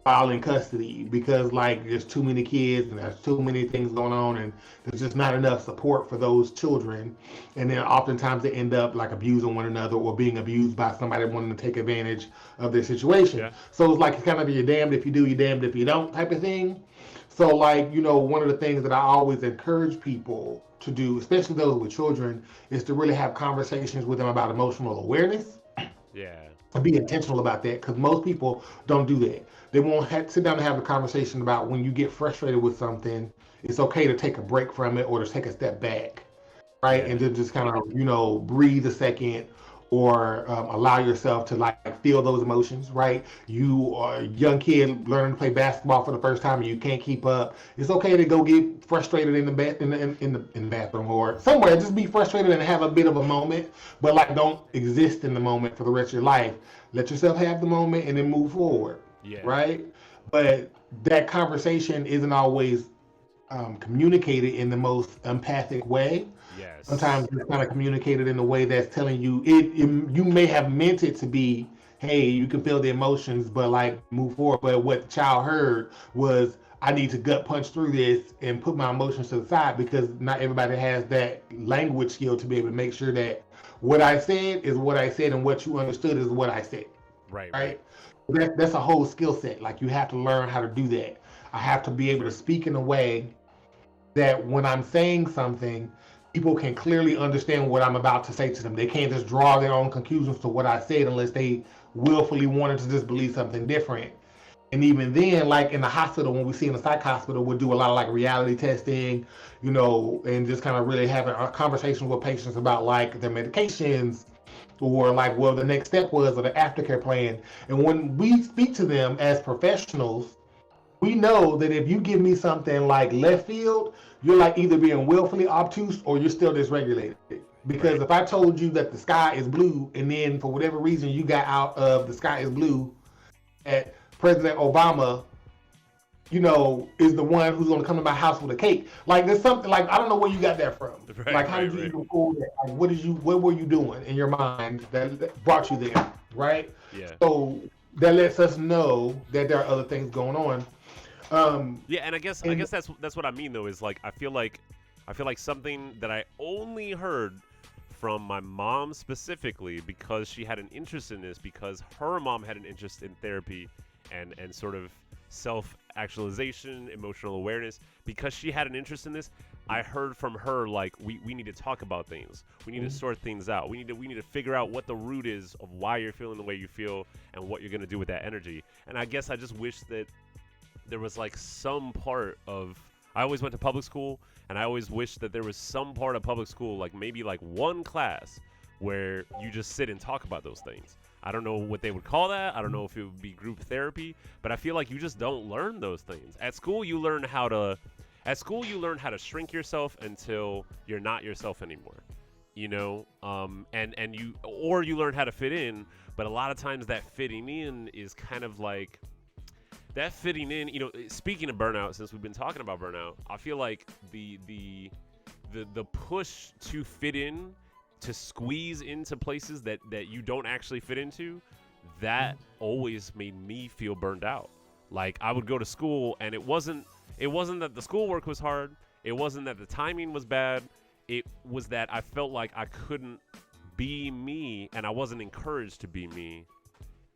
while in custody, because like there's too many kids and there's too many things going on, and there's just not enough support for those children. And then oftentimes they end up like abusing one another, or being abused by somebody wanting to take advantage of their situation. So it's like it's kind of you're damned if you do, you're damned if you don't type of thing. So like, one of the things that I always encourage people to do, especially those with children, is to really have conversations with them about emotional awareness. And be intentional about that, because most people don't do that. They won't sit down and have a conversation about when you get frustrated with something, it's okay to take a break from it, or to take a step back, right? And then just kind of, breathe a second, or allow yourself to like feel those emotions, right? You are a young kid learning to play basketball for the first time and you can't keep up. It's okay to go get frustrated in the bathroom or somewhere. Just be frustrated and have a bit of a moment, but like don't exist in the moment for the rest of your life. Let yourself have the moment and then move forward, right? But that conversation isn't always communicated in the most empathic way. Sometimes it's kind of communicated in a way that's telling you you may have meant it to be hey, you can feel the emotions, but like move forward. But what the child heard was, I need to gut punch through this and put my emotions to the side, because not everybody has that language skill to be able to make sure that what I said is what I said and what you understood is what I said. Right, right. Right? That's a whole skill set. Like you have to learn how to do that. I have to be able to Sure. speak in a way that when I'm saying something, people can clearly understand what I'm about to say to them. They can't just draw their own conclusions to what I said unless they willfully wanted to just believe something different. And even then, like in the hospital, when we see in the psych hospital, we'll do a lot of like reality testing, and just kind of really having a conversation with patients about like their medications, or like what the next step was, or the aftercare plan. And when we speak to them as professionals, we know that if you give me something like left field, you're like either being willfully obtuse or you're still dysregulated. Because Right. if I told you that the sky is blue, and then for whatever reason you got out of the sky is blue, at President Obama, is the one who's going to come to my house with a cake. Like there's something like I don't know where you got that from. Right, Like how right, did you right. even pull that? Like what were you doing in your mind that brought you there, right? Yeah. So that lets us know that there are other things going on. Yeah, and I guess And that's what I mean though, is like I feel like something that I only heard from my mom specifically, because she had an interest in this, because her mom had an interest in therapy and sort of self actualization, emotional awareness. Because she had an interest in this, I heard from her like we need to talk about things. We need to sort things out. We need to figure out what the root is of why you're feeling the way you feel and what you're gonna do with that energy. And I guess I just wish that there was like some part of, I always went to public school, and I always wished that there was some part of public school, like maybe like one class where you just sit and talk about those things. I don't know what they would call that. I don't know if it would be group therapy, but I feel like you just don't learn those things. At school you learn how to shrink yourself until you're not yourself anymore. And you learn how to fit in, but a lot of times that fitting in is kind of like that fitting in, speaking of burnout, since we've been talking about burnout, I feel like the push to fit in, to squeeze into places that you don't actually fit into, that always made me feel burned out. Like I would go to school, and it wasn't that the schoolwork was hard, it wasn't that the timing was bad, it was that I felt like I couldn't be me, and I wasn't encouraged to be me.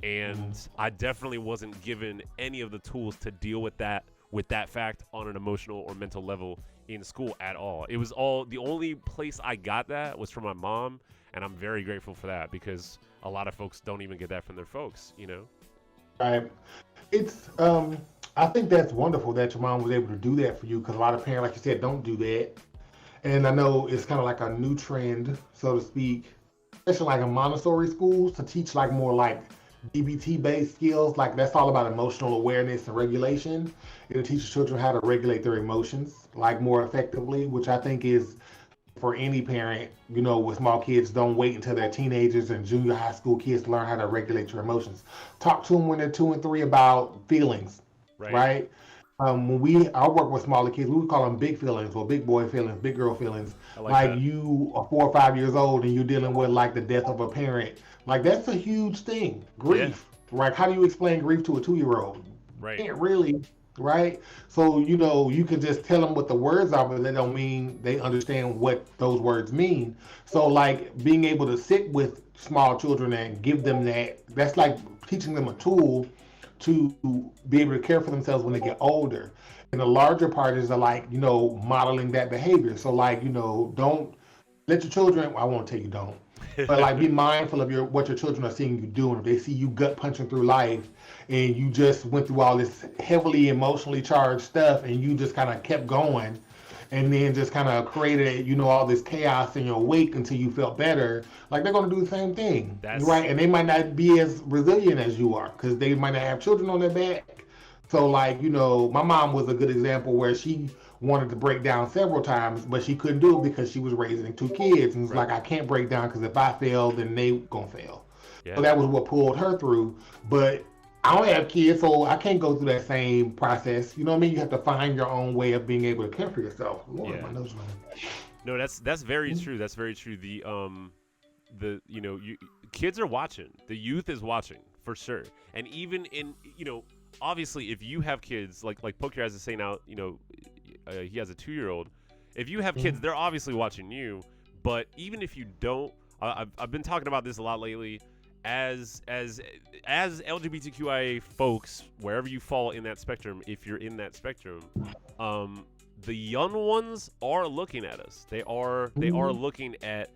And I definitely wasn't given any of the tools to deal with that fact on an emotional or mental level in school at all. It was all, the only place I got that was from my mom, and I'm very grateful for that, because a lot of folks don't even get that from their folks. right, it's I think that's wonderful that your mom was able to do that for you, because a lot of parents, like you said, don't do that. And I know it's kind of like a new trend, so to speak, especially like in Montessori schools, to teach like more like DBT based skills. Like that's all about emotional awareness and regulation. It'll teach children how to regulate their emotions like more effectively, which I think is for any parent, with small kids. Don't wait until they're teenagers and junior high school kids to learn how to regulate your emotions. Talk to them when they're 2 and 3 about feelings, Right. right? I work with smaller kids, we would call them big feelings or big boy feelings, big girl feelings. I like Like that. you are 4 or 5 years old and you're dealing with like the death of a parent. Like that's a huge thing. Yeah. Grief. Right? How do you explain grief to a 2-year-old? Right. Can't really, right? So, you can just tell them what the words are, but they don't mean they understand what those words mean. So, like being able to sit with small children and give them that's like teaching them a tool to be able to care for themselves when they get older. And the larger part is like, modeling that behavior. So, like, don't let your children, well, I won't tell you don't, but like be mindful of what your children are seeing you doing. If they see you gut punching through life and you just went through all this heavily emotionally charged stuff and you just kind of kept going and then just kind of created, all this chaos in your wake until you felt better, like they're going to do the same thing, That's right? And they might not be as resilient as you are because they might not have children on their back. So, like, my mom was a good example where she wanted to break down several times, but she couldn't do it because she was raising 2 kids. And it's right. like, I can't break down because if I fail, then they gonna fail. So Yeah. that was what pulled her through. But I don't have kids, so I can't go through that same process. You know what I mean? You have to find your own way of being able to care for yourself. Lord, Yeah. my nose running. No, that's very true. That's very true. The kids are watching. The youth is watching for sure. And even in, obviously, if you have kids, like Poker has to say now, he has a 2-year-old. If you have kids, they're obviously watching you. But even if you don't, I've been talking about this a lot lately. As LGBTQIA folks, wherever you fall in that spectrum, if you're in that spectrum, the young ones are looking at us. They are looking at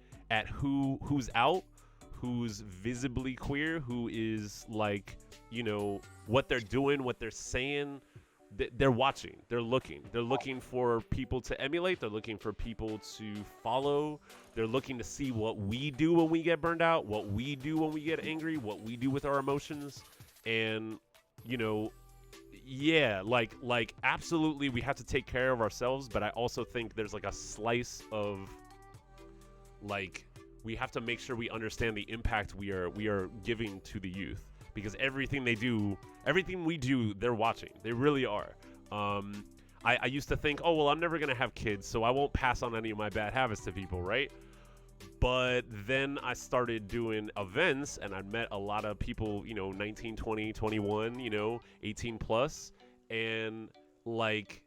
who's out, who's visibly queer, who is like, what they're doing, what they're saying. They're watching. They're looking for people to emulate. They're looking for people to follow. They're looking to see what we do when we get burned out, what we do when we get angry, what we do with our emotions. And, yeah, like absolutely we have to take care of ourselves, but I also think there's like a slice of like we have to make sure we understand the impact we are giving to the youth, because everything we do, they're watching. They really are. I used to think, oh, well, I'm never going to have kids, so I won't pass on any of my bad habits to people, right? But then I started doing events, and I met a lot of people, 19, 20, 21, 18 plus, and like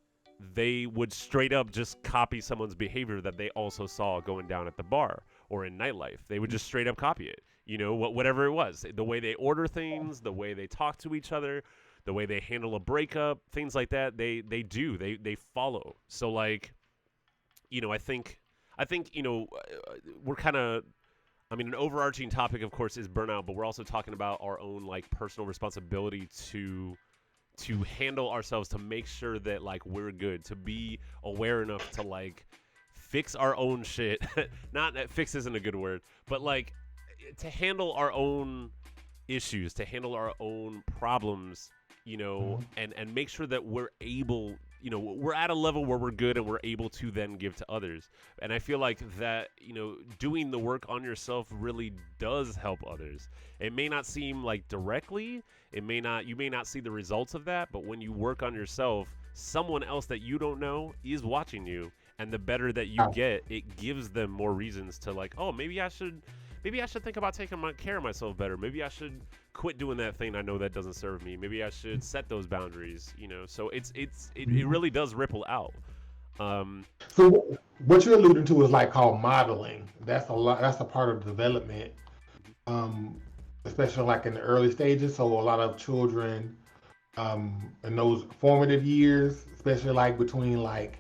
they would straight up just copy someone's behavior that they also saw going down at the bar or in nightlife. They would just straight up copy it. Whatever it was, the way they order things, the way they talk to each other, the way they handle a breakup, things like that, they follow. So like, I think, we're kind of, an overarching topic, of course, is burnout, but we're also talking about our own like personal responsibility to handle ourselves, to make sure that like we're good, to be aware enough to like fix our own shit. Not that fix isn't a good word, but like to handle our own issues, to handle our own problems, and make sure that we're able, we're at a level where we're good and we're able to then give to others. And I feel like that, doing the work on yourself really does help others. It may not seem like directly, you may not see the results of that, but when you work on yourself, someone else that you don't know is watching you. And the better that you get, it gives them more reasons to like, oh, maybe I should think about taking care of myself better. Maybe I should quit doing that thing I know that doesn't serve me. Maybe I should set those boundaries, So it really does ripple out. So what you're alluding to is like called modeling. That's a part of development, especially like in the early stages. So a lot of children, in those formative years, especially like between like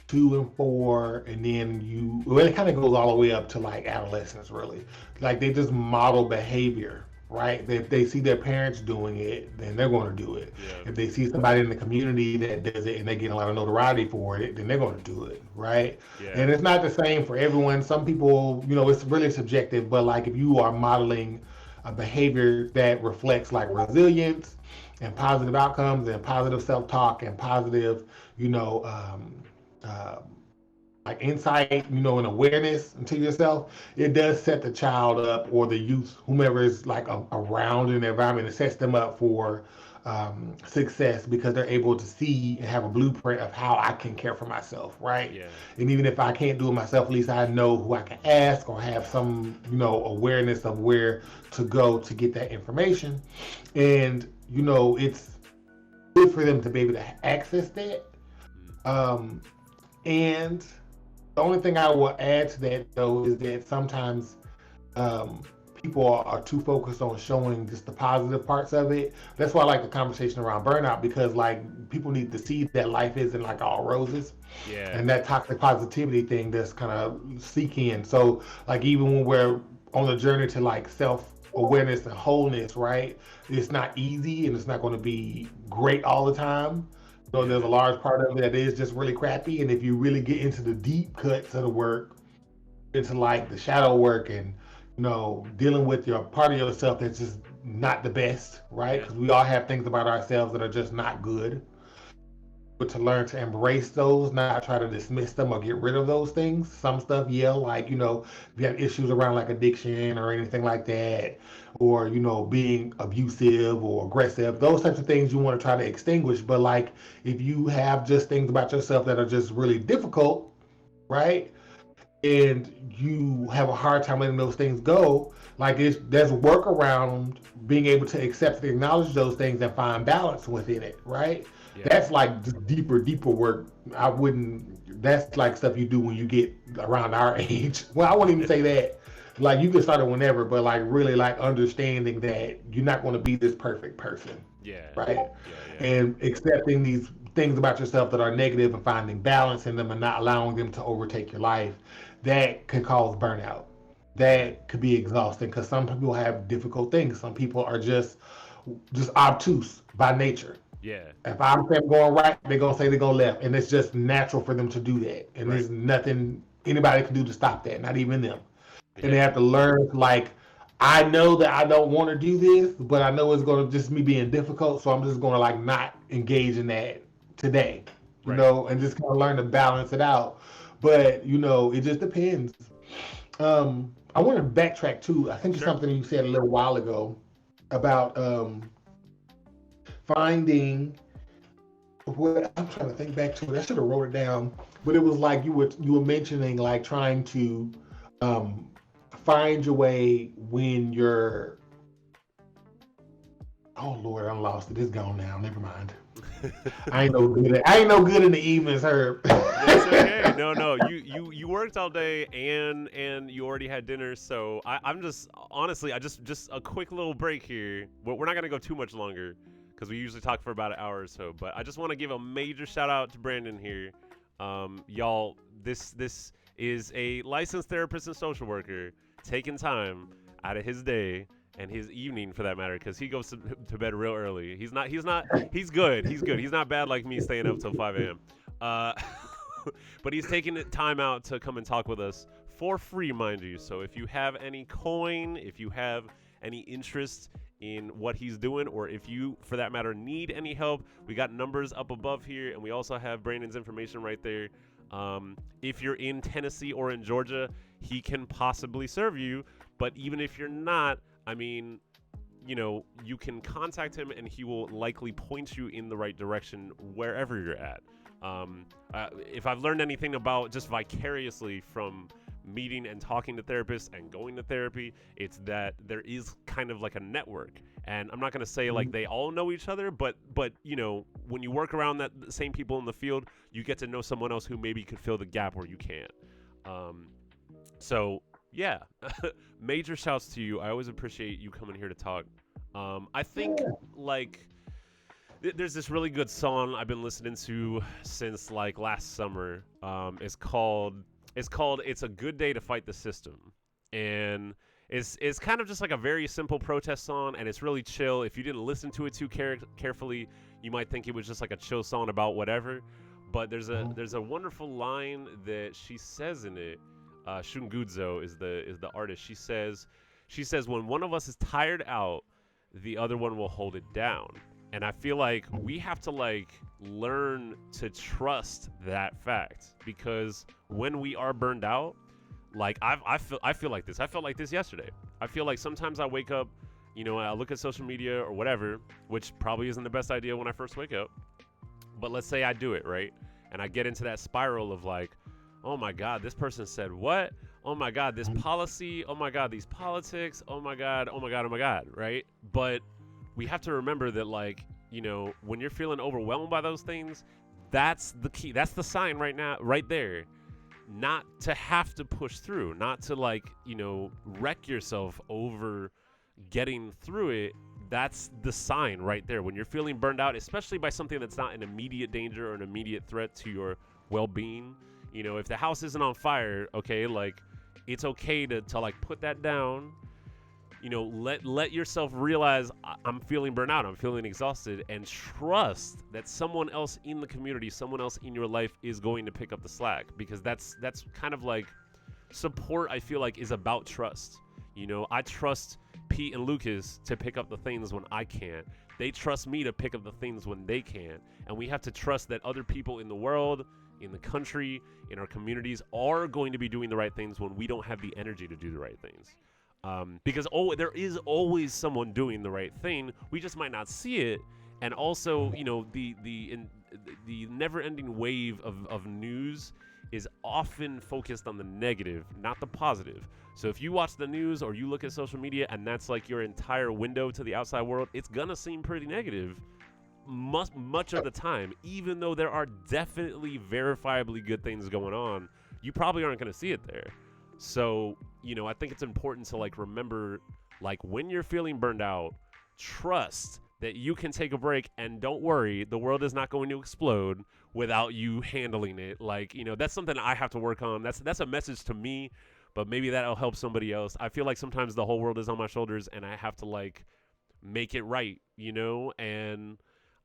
2 and 4, and then it kind of goes all the way up to like adolescence, really. Like they just model behavior, right? If they see their parents doing it, then they're going to do it. Yeah. If they see somebody in the community that does it and they get a lot of notoriety for it, then they're going to do it, right? Yeah. And it's not the same for everyone. Some people, it's really subjective, but like if you are modeling a behavior that reflects like resilience and positive outcomes and positive self-talk and positive, like insight, and awareness into yourself, it does set the child up or the youth, whomever is like around in the environment, it sets them up for success, because they're able to see and have a blueprint of how I can care for myself, right? Yeah. And even if I can't do it myself, at least I know who I can ask or have some, awareness of where to go to get that information. And, it's good for them to be able to access that. And the only thing I will add to that, though, is that sometimes people are too focused on showing just the positive parts of it. That's why I like the conversation around burnout, because like people need to see that life isn't like all roses. Yeah. And that toxic positivity thing that's kind of seek in. So like even when we're on the journey to like self-awareness and wholeness, right? It's not easy and it's not going to be great all the time. So there's a large part of it that is just really crappy. And if you really get into the deep cuts of the work, into like the shadow work and, dealing with your part of yourself that's just not the best, right? Because we all have things about ourselves that are just not good. But to learn to embrace those, not try to dismiss them or get rid of those things. Some stuff, like, if you have issues around like addiction or anything like that, or, being abusive or aggressive, those types of things you want to try to extinguish. But like, if you have just things about yourself that are just really difficult, right? and you have a hard time letting those things go, like there's a work around being able to accept and acknowledge those things and find balance within it, right? Yeah. That's like just deeper work. I wouldn't. That's like stuff you do when you get around our age. Well, I wouldn't even say that. Like you can start it whenever, but like really like understanding that you're not going to be this perfect person, Yeah. right? Yeah. And accepting these things about yourself that are negative and finding balance in them and not allowing them to overtake your life, that could cause burnout. Yeah. That could be exhausting because some people have difficult things. Some people are just obtuse by nature. Yeah. If I'm saying going right, they're gonna say they're going left, and it's just natural for them to do that. And Right. there's nothing anybody can do to stop that, not even them. And they Yeah. have to learn like, I know that I don't want to do this, but I know it's going to just me being difficult, so I'm just going to like not engage in that today, Right. and just kind of learn to balance it out. But it just depends. I want to backtrack too. I think it's Sure. something you said a little while ago about finding. What I'm trying to think back to it. I should have wrote it down, but it was like you were mentioning like trying to um, find your way when you're. Oh Lord, I lost it. It's gone now. Never mind. I ain't no good. I ain't no good in the evenings, Herb. It's okay. No. You worked all day and you already had dinner. So I'm just honestly, I just a quick little break here. We're not gonna go too much longer because we usually talk for about an hour or so. But I just want to give a major shout out to Brandon here. Y'all, this is a licensed therapist and social worker taking time out of his day and his evening for that matter, because he goes to bed real early. He's he's good. He's not bad like me staying up till 5 a.m. Uh, but he's taking the time out to come and talk with us for free, mind you. So if you have any coin, if you have any interest in what he's doing, or if you, for that matter, need any help, we got numbers up above here, and we also have Brandon's information right there. If you're in Tennessee or in Georgia, he can possibly serve you. But even if you're not, I mean, you can contact him and he will likely point you in the right direction wherever you're at. If I've learned anything about just vicariously from meeting and talking to therapists and going to therapy, it's that there is kind of like a network. And I'm not going to say like they all know each other, but when you work around the same people in the field, you get to know someone else who maybe could fill the gap where you can't. So yeah, major shouts to you. I always appreciate you coming here to talk. I think like there's this really good song I've been listening to since like last summer. It's called "It's a Good Day to Fight the System," and it's kind of just like a very simple protest song, and it's really chill. If you didn't listen to it too carefully, you might think it was just like a chill song about whatever. But there's a wonderful line that she says in it. Shungudzo is the artist. She says when one of us is tired out, the other one will hold it down. And I feel like we have to like learn to trust that fact, because when we are burned out, like I feel like this. I felt like this yesterday. I feel like sometimes I wake up, I look at social media or whatever, which probably isn't the best idea when I first wake up. But let's say I do it, right? And I get into that spiral of like, oh my God, this person said what? Oh my God, this policy. Oh my God, these politics. Oh my God, oh my God, oh my God, right? But we have to remember that, like, when you're feeling overwhelmed by those things, that's the key. That's the sign right now, right there. Not to have to push through, not to like, wreck yourself over getting through it. That's the sign right there. When you're feeling burned out, especially by something that's not an immediate danger or an immediate threat to your well-being. If the house isn't on fire, okay, like it's okay to like put that down. Let yourself realize I'm feeling burnt out, I'm feeling exhausted, and trust that someone else in the community, someone else in your life is going to pick up the slack, because that's kind of like support. I feel like is about trust. I trust Pete and Lucas to pick up the things when I can't. They trust me to pick up the things when they can't. And we have to trust that other people in the world, in the country, in our communities are going to be doing the right things when we don't have the energy to do the right things. Because there is always someone doing the right thing. We just might not see it. And also, the never-ending wave of news is often focused on the negative, not the positive. So if you watch the news or you look at social media and that's like your entire window to the outside world, it's gonna seem pretty negative much of the time. Even though there are definitely verifiably good things going on, you probably aren't gonna see it there. So, I think it's important to like remember, like when you're feeling burned out, trust that you can take a break, and don't worry, the world is not going to explode without you handling it. Like, that's something I have to work on. That's a message to me, but maybe that'll help somebody else. I feel like sometimes the whole world is on my shoulders and I have to like make it right, and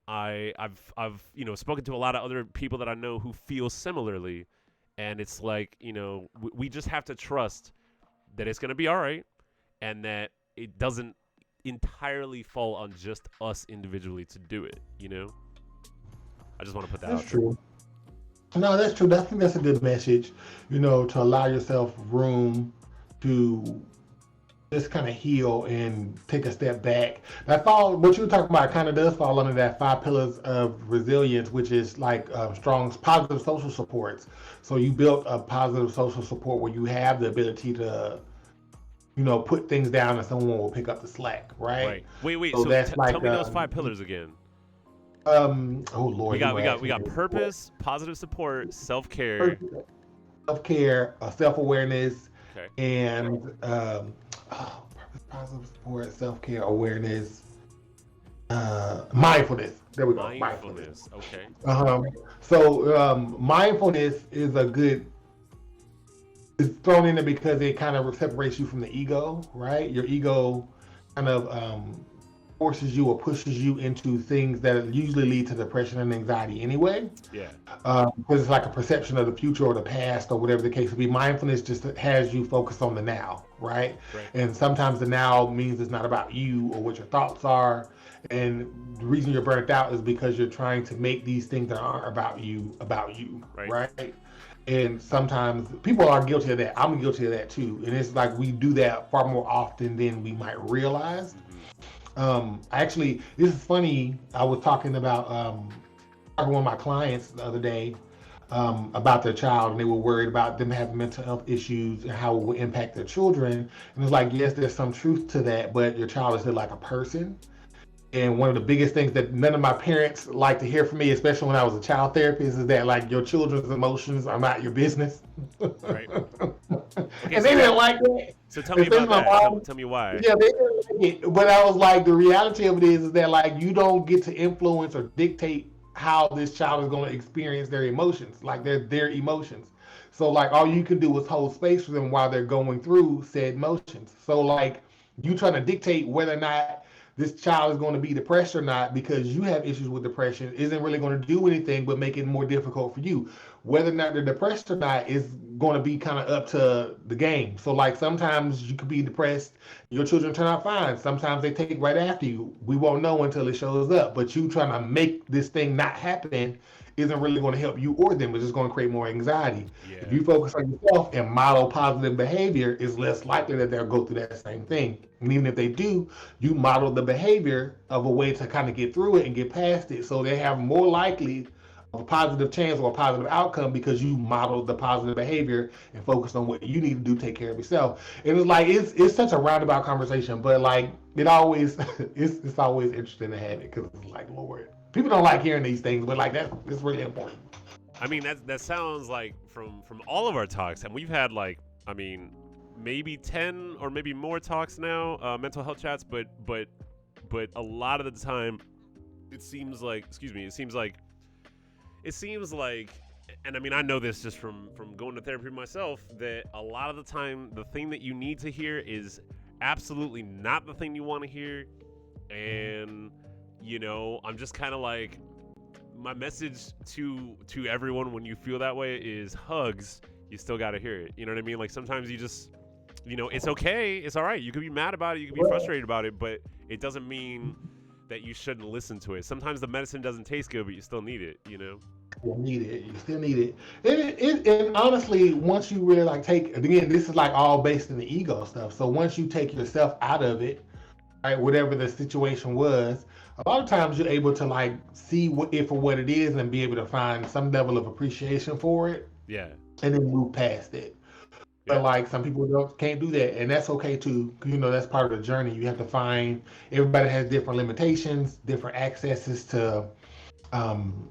I've spoken to a lot of other people that I know who feel similarly, and it's like, we just have to trust that it's going to be all right, and that it doesn't entirely fall on just us individually to do it. I just want to put that That's out true. No, that's true. I think that's a good message, to allow yourself room to just kind of heal and take a step back. What you were talking about kind of does fall under that 5 pillars of resilience, which is like strong positive social supports. So you built a positive social support where you have the ability to put things down and someone will pick up the slack, right? Wait. So that's like, tell me those 5 pillars again. Oh Lord, We got purpose, positive support, self-care, self-awareness, okay, and purpose, positive support, self-care, awareness, mindfulness. There we go. mindfulness. Okay. So mindfulness is it's thrown in there because it kind of separates you from the ego, right? Your ego kind of forces you or pushes you into things that usually lead to depression and anxiety anyway. Yeah. Because it's like a perception of the future or the past or whatever the case would be. Mindfulness just has you focus on the now, right? And sometimes the now means it's not about you or what your thoughts are. And the reason you're burnt out is because you're trying to make these things that aren't about you, right? And sometimes people are guilty of that. I'm guilty of that too. And it's like we do that far more often than we might realize. Actually, this is funny. I was talking about talking to one of my clients the other day about their child, and they were worried about them having mental health issues and how it will impact their children. And it's like, yes, there's some truth to that, but your child is still like a person. And one of the biggest things that none of my parents like to hear from me, especially when I was a child therapist, is that like your children's emotions are not your business. Right. Okay, And they didn't like that. So tell me about that. Tell me why. Yeah, they didn't like it. But I was like, the reality of it is that like you don't get to influence or dictate how this child is going to experience their emotions, like their emotions. So like all you can do is hold space for them while they're going through said emotions. So like you trying to dictate whether or not this child is going to be depressed or not because you have issues with depression isn't really going to do anything but make it more difficult for you. Whether or not they're depressed or not is going to be kind of up to the game. So like sometimes you could be depressed, your children turn out fine. Sometimes they take it right after you. We won't know until it shows up. But you trying to make this thing not happen isn't really going to help you or them. It's just going to create more anxiety. Yeah. If you focus on yourself and model positive behavior, it's less likely that they'll go through that same thing. And even if they do, you model the behavior of a way to kind of get through it and get past it. So they have more likely of a positive chance or a positive outcome because you modeled the positive behavior and focused on what you need to do to take care of yourself. And it's like it's such a roundabout conversation, but like it always it's always interesting to have it because it's like, Lord, people don't like hearing these things, but like it's really important. I mean, that sounds like from all of our talks, and we've had like, maybe 10 or maybe more talks now, mental health chats, but a lot of the time, it seems like, and I know this just from going to therapy myself, that a lot of the time, the thing that you need to hear is absolutely not the thing you want to hear, and I'm just kind of like, my message to everyone when you feel that way is hugs. You still got to hear it. You know what I mean? Like sometimes you just, it's okay. It's all right. You could be mad about it. You could be frustrated about it, but it doesn't mean that you shouldn't listen to it. Sometimes the medicine doesn't taste good, but you still need it, You still need it. And honestly, once you really like again, this is like all based in the ego stuff. So once you take yourself out of it, right, whatever the situation was, a lot of times you're able to like see it for what it is and be able to find some level of appreciation for it. Yeah. and then move past it. But Yeah. like some people can't do that, and that's okay too. You know, that's part of the journey. You have to find everybody has different limitations, different accesses to, um,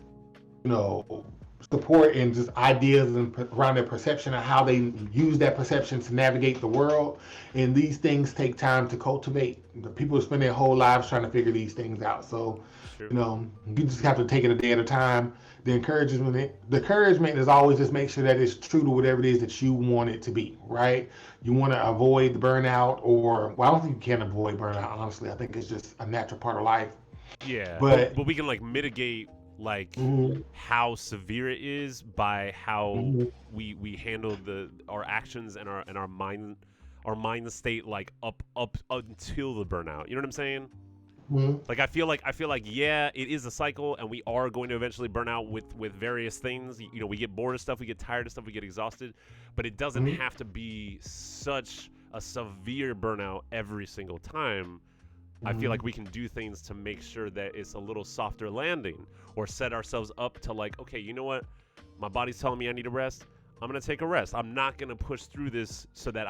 you know, support and just ideas and around their perception of how they use that perception to navigate the world. And these things take time to cultivate. The people spend their whole lives trying to figure these things out. So, Sure. you know, you just have to take it a day at a time. The encouragement is always just make sure that it's true to whatever it is that you want it to be, right? You want to avoid the burnout, or well, I don't think you can avoid burnout. Honestly, I think it's just a natural part of life. Yeah, but But we can like mitigate like mhm, how severe it is by how mhm, we handle our actions and our mind state like up until the burnout. You know what I'm saying? mhm, Like I feel like yeah, it is a cycle, and we are going to eventually burn out with various things. You know, we get bored of stuff, we get tired of stuff, we get exhausted, but it doesn't mhm, have to be such a severe burnout every single time. I feel mhm. like we can do things to make sure that it's a little softer landing, or set ourselves up to like, okay, you know what? My body's telling me I need a rest. I'm gonna take a rest. I'm not gonna push through this so that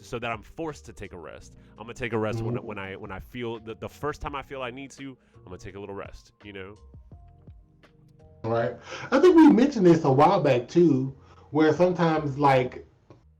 so that I'm forced to take a rest. I'm gonna take a rest Mhm. when I feel the first time I feel I need to. I'm gonna take a little rest. You know? Right. I think we mentioned this a while back too, where sometimes like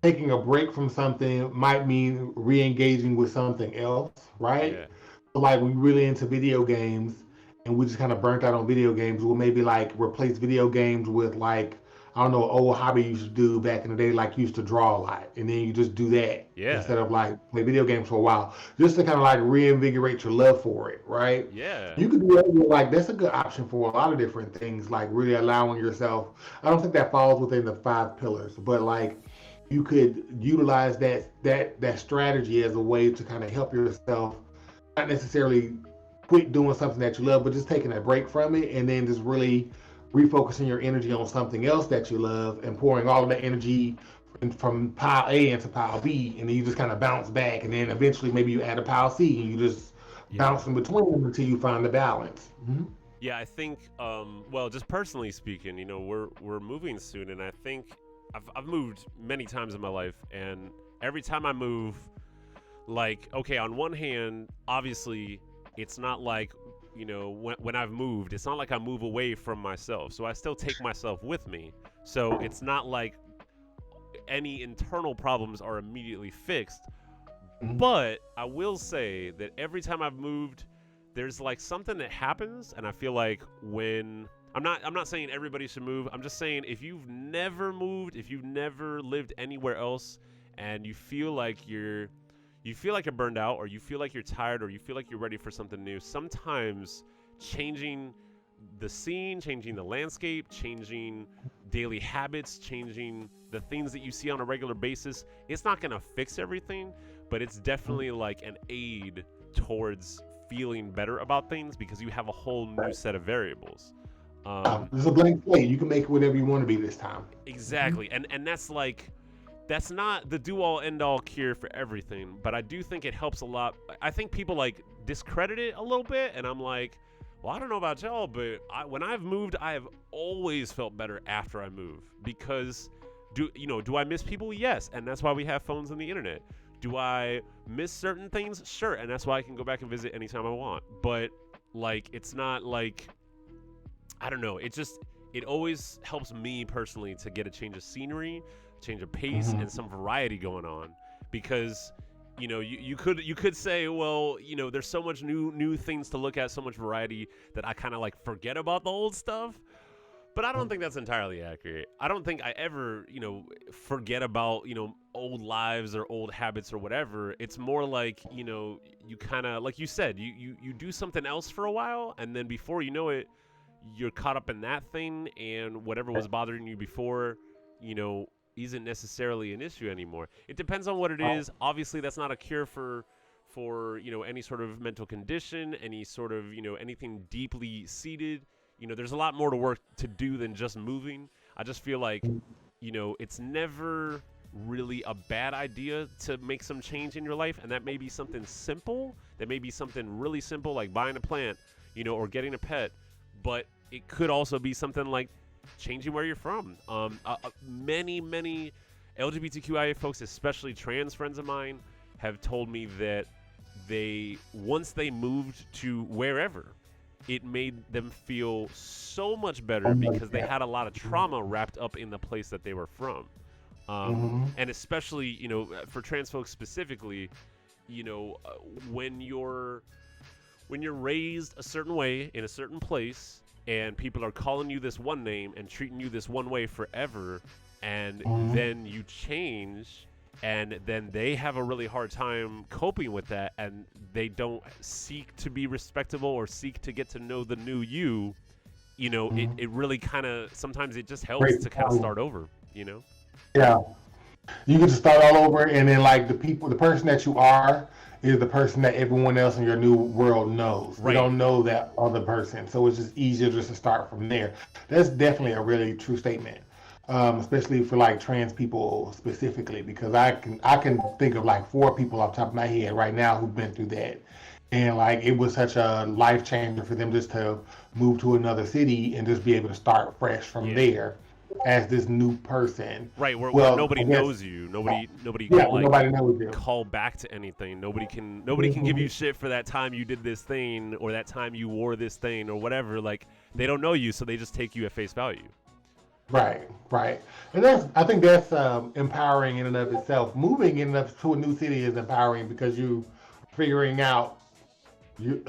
taking a break from something might mean re-engaging with something else, right? Yeah. So like we really into video games and we just kind of burnt out on video games. We'll maybe like replace video games with like I don't know, an old hobby you used to do back in the day, like you used to draw a lot, and then you just do that Yeah. instead of like play video games for a while, just to kind of like reinvigorate your love for it, right? Yeah. You could do that. Like that's a good option for a lot of different things, like really allowing yourself. I don't think that falls within the five pillars, but like you could utilize that strategy as a way to kind of help yourself, not necessarily quit doing something that you love, but just taking a break from it and then just really refocusing your energy on something else that you love and pouring all of that energy from pile A into pile B, and then you just kind of bounce back, and then eventually maybe you add a pile C, and you just Yeah. bounce in between them until you find the balance. Mm-hmm. Yeah, I think well, just personally speaking, you know, we're moving soon, and I think I've moved many times in my life, and every time I move, like, okay, on one hand, obviously it's not like, you know, when I've moved, it's not like I move away from myself, so I still take myself with me. So it's not like any internal problems are immediately fixed. Mm-hmm. But I will say that every time I've moved, there's like something that happens, and I feel like when I'm not saying everybody should move. I'm just saying if you've never moved, if you've never lived anywhere else, and you feel like you're burned out, or you feel like you're tired, or you feel like you're ready for something new, sometimes changing the scene, changing the landscape, changing daily habits, changing the things that you see on a regular basis, it's not going to fix everything, but it's definitely like an aid towards feeling better about things because you have a whole new set of variables. There's a blank slate. You can make it whatever you want to be this time. Mm-hmm. Exactly. And that's like that's not the do all end all cure for everything, but I do think it helps a lot. I think people like discredit it a little bit, and I'm like, well, I don't know about y'all, but when I've moved, I have always felt better after I move because do I miss people? Yes, and that's why we have phones and the internet. Do I miss certain things? Sure, and that's why I can go back and visit anytime I want. But like, it's not like I don't know. It always helps me personally to get a change of scenery, change of pace, Mm-hmm. and some variety going on because you could say, well, you know, there's so much new things to look at, so much variety that I kind of like forget about the old stuff. But I don't think that's entirely accurate. I don't think I ever, you know, forget about, you know, old lives or old habits or whatever. It's more like, you know, you kind of, like you said, you do something else for a while, and then before you know it, you're caught up in that thing, and whatever was bothering you before, you know, isn't necessarily an issue anymore. It depends on what it is. Obviously, that's not a cure for you know, any sort of mental condition, any sort of, you know, anything deeply seated. You know, there's a lot more to work to do than just moving. I just feel like, you know, it's never really a bad idea to make some change in your life, and that may be something simple. That may be something really simple like buying a plant, you know, or getting a pet. But it could also be something like changing where you're from. Many LGBTQIA folks, especially trans friends of mine, have told me that once they moved to wherever, it made them feel so much better because they had a lot of trauma wrapped up in the place that they were from. And especially, for trans folks specifically, when you're raised a certain way in a certain place and people are calling you this one name and treating you this one way forever, and then you change, and then they have a really hard time coping with that, and they don't seek to be respectable or seek to get to know the new you, it really kind of, sometimes it just helps to kind of start over, Yeah. You get to start all over, and then like the person that you are is the person that everyone else in your new world knows. Right. They don't know that other person, so it's just easier just to start from there. That's definitely a really true statement, especially for like trans people specifically, because I can think of like 4 people off the top of my head right now who've been through that, and like it was such a life changer for them just to move to another city and just be able to start fresh from there as this new person. Right, where Well, nobody I guess- knows you. Nobody Yeah, can, like, nobody knows you. call back to anything. Nobody can give you shit for that time you did this thing or that time you wore this thing or whatever. Like, they don't know you, so they just take you at face value. Right. And I think that's empowering in and of itself. Moving to a new city is empowering because you figuring out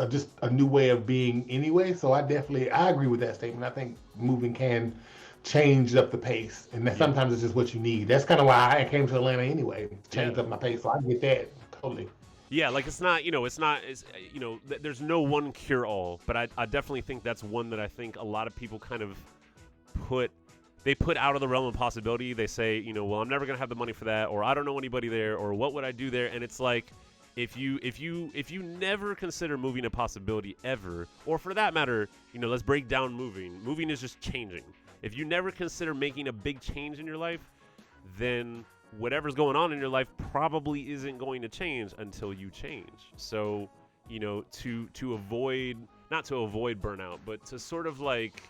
just a new way of being anyway. So I agree with that statement. I think moving can change up the pace, and that sometimes it's just what you need. That's kind of why I came to Atlanta anyway, changed up my pace. So I get that totally. Yeah, like it's there's no one cure all, but I definitely think that's one that I think a lot of people kind of put out of the realm of possibility. They say, well, I'm never gonna have the money for that, or I don't know anybody there, or what would I do there? And it's like, if you never consider moving a possibility ever, or for that matter, let's break down moving. Moving is just changing. If you never consider making a big change in your life, then whatever's going on in your life probably isn't going to change until you change. So, to avoid, not to avoid burnout, but to sort of like,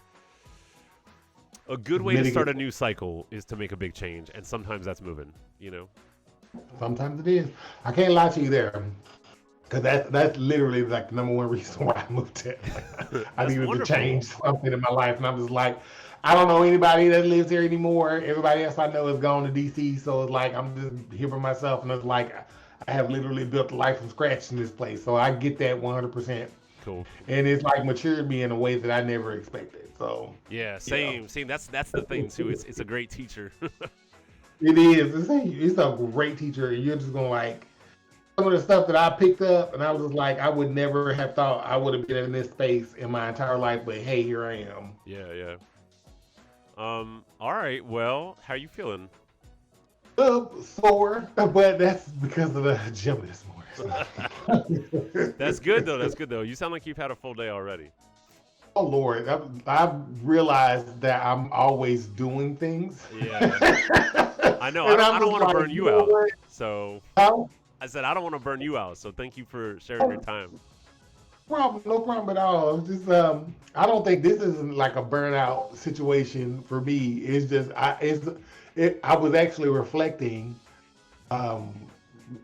a good way to start a new cycle is to make a big change, and sometimes that's moving, Sometimes it is. I can't lie to you there, because that's literally like the number one reason why I moved here. I needed to change something in my life, and I'm just like, I don't know anybody that lives here anymore. Everybody else I know is gone to DC, so it's like I'm just here by myself, and it's like I have literally built a life from scratch in this place. So I get that 100%. Cool. And it's like matured me in a way that I never expected. So yeah, same. That's the thing too. It's a great teacher. It is. It's a great teacher. You're just going like, some of the stuff that I picked up, and I was just like, I would never have thought I would have been in this space in my entire life, but hey, here I am. Yeah. All right. Well, how are you feeling? Sore, but that's because of the gym this morning. That's good though. You sound like you've had a full day already. Oh Lord, I've realized that I'm always doing things. Yeah. I know. I don't want to burn you out. So I said I don't want to burn you out. So thank you for sharing your time. No problem at all. It's just I don't think this is like a burnout situation for me. It's just I was actually reflecting on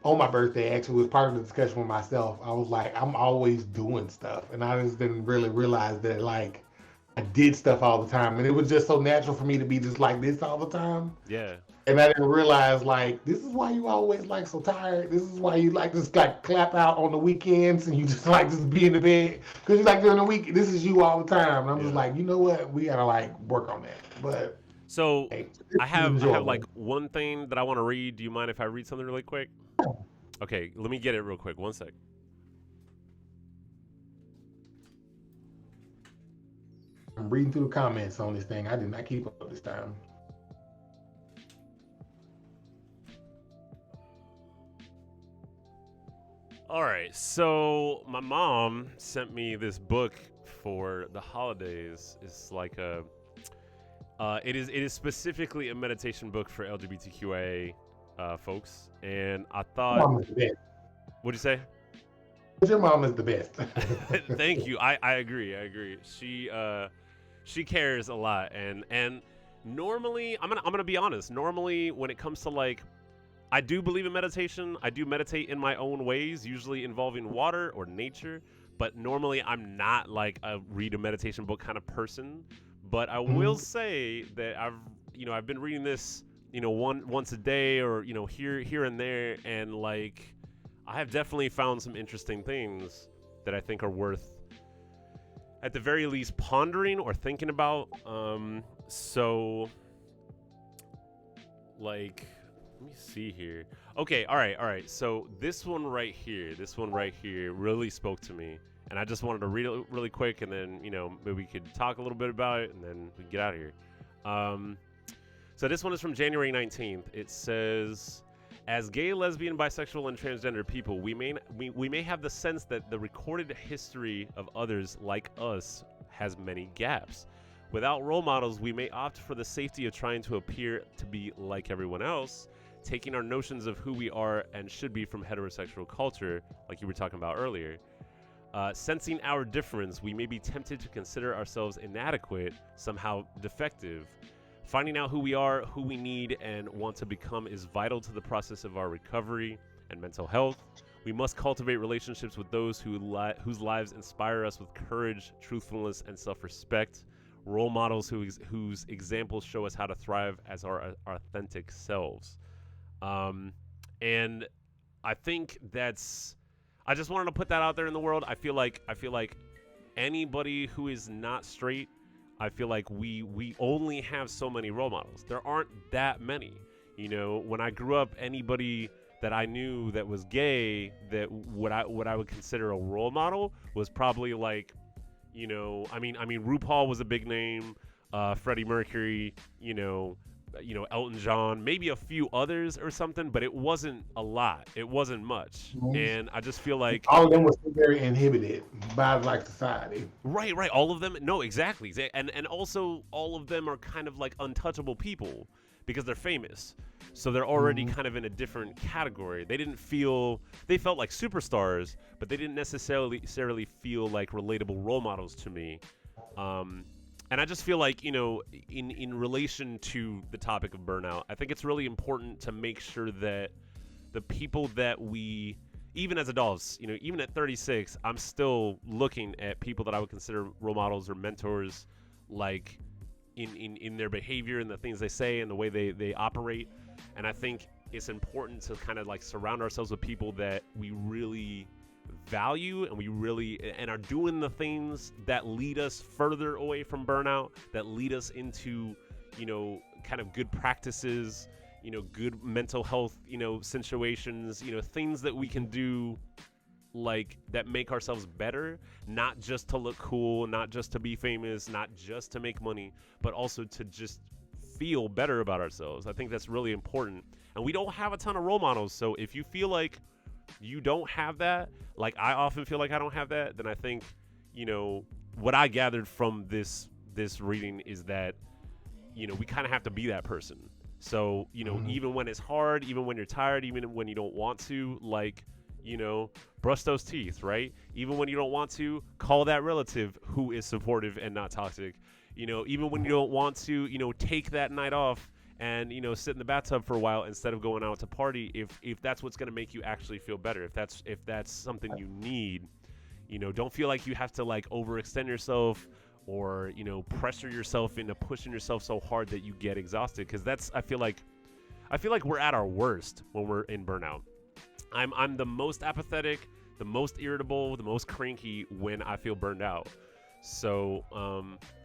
my birthday. Actually, was part of the discussion with myself. I was like, I'm always doing stuff, and I just didn't really realize that like I did stuff all the time, and it was just so natural for me to be just like this all the time. Yeah. And I didn't realize, like, this is why you always, like, so tired. This is why you, like, just, like, clap out on the weekends and you just, like, just be in the bed. Because you like, during the week, this is you all the time. And I'm just like, you know what? We got to, like, work on that. But so hey, I have like, one thing that I want to read. Do you mind if I read something really quick? Okay, let me get it real quick. One sec. I'm reading through the comments on this thing. I did not keep up this time. All right, so my mom sent me this book for the holidays. It's like it is specifically a meditation book for LGBTQIA folks, and I thought, Your mom is the best. What'd you say? Your mom is the best. Thank you. I agree. she cares a lot, and normally I'm gonna be honest. Normally, when it comes to like, I do believe in meditation. I do meditate in my own ways, usually involving water or nature. But normally, I'm not like a read a meditation book kind of person. But I will Mhm. say that I've been reading this, once a day, or here and there, and like I have definitely found some interesting things that I think are worth, at the very least, pondering or thinking about. So like, let me see here. Okay, all right. So this one right here really spoke to me, and I just wanted to read it really quick, and then maybe we could talk a little bit about it, and then we can get out of here. So this one is from January 19th. It says, as gay, lesbian, bisexual, and transgender people, we may have the sense that the recorded history of others like us has many gaps. Without role models, we may opt for the safety of trying to appear to be like everyone else, taking our notions of who we are and should be from heterosexual culture, like you were talking about earlier. Sensing our difference, we may be tempted to consider ourselves inadequate, somehow defective. Finding out who we are, who we need, and want to become is vital to the process of our recovery and mental health. We must cultivate relationships with those whose lives inspire us with courage, truthfulness, and self-respect. Role models whose examples show us how to thrive as our authentic selves. And I think I just wanted to put that out there in the world. I feel like anybody who is not straight, I feel like we only have so many role models. There aren't that many. When I grew up, anybody that I knew that was gay, that what I would consider a role model, was probably like, I mean RuPaul was a big name, Freddie Mercury, Elton John, maybe a few others or something, but it wasn't a lot. It wasn't much. Mhm. And I just feel like, All of them were still very inhibited by like society. right, all of them, no, exactly. And also all of them are kind of like untouchable people because they're famous. So they're already kind of in a different category. They felt like superstars, but they didn't necessarily feel like relatable role models to me. And I just feel like, in relation to the topic of burnout, I think it's really important to make sure that the people that we, even as adults, even at 36, I'm still looking at people that I would consider role models or mentors, like in their behavior and the things they say and the way they operate. And I think it's important to kind of like surround ourselves with people that we really value and are doing the things that lead us further away from burnout, that lead us into, kind of good practices, good mental health, situations, things that we can do, like, that make ourselves better, not just to look cool, not just to be famous, not just to make money, but also to just feel better about ourselves. I think that's really important. And we don't have a ton of role models. So if you feel like you don't have that, like I often feel like I don't have that, then I think, what I gathered from this reading is that, we kind of have to be that person. So, even when it's hard, even when you're tired, even when you don't want to, like, brush those teeth, right? Even when you don't want to, call that relative who is supportive and not toxic. Even when you don't want to, take that night off and, sit in the bathtub for a while instead of going out to party, if that's what's going to make you actually feel better, if that's something you need. Don't feel like you have to like overextend yourself or, pressure yourself into pushing yourself so hard that you get exhausted, because I feel like we're at our worst when we're in burnout. I'm the most apathetic, the most irritable, the most cranky when I feel burned out. So,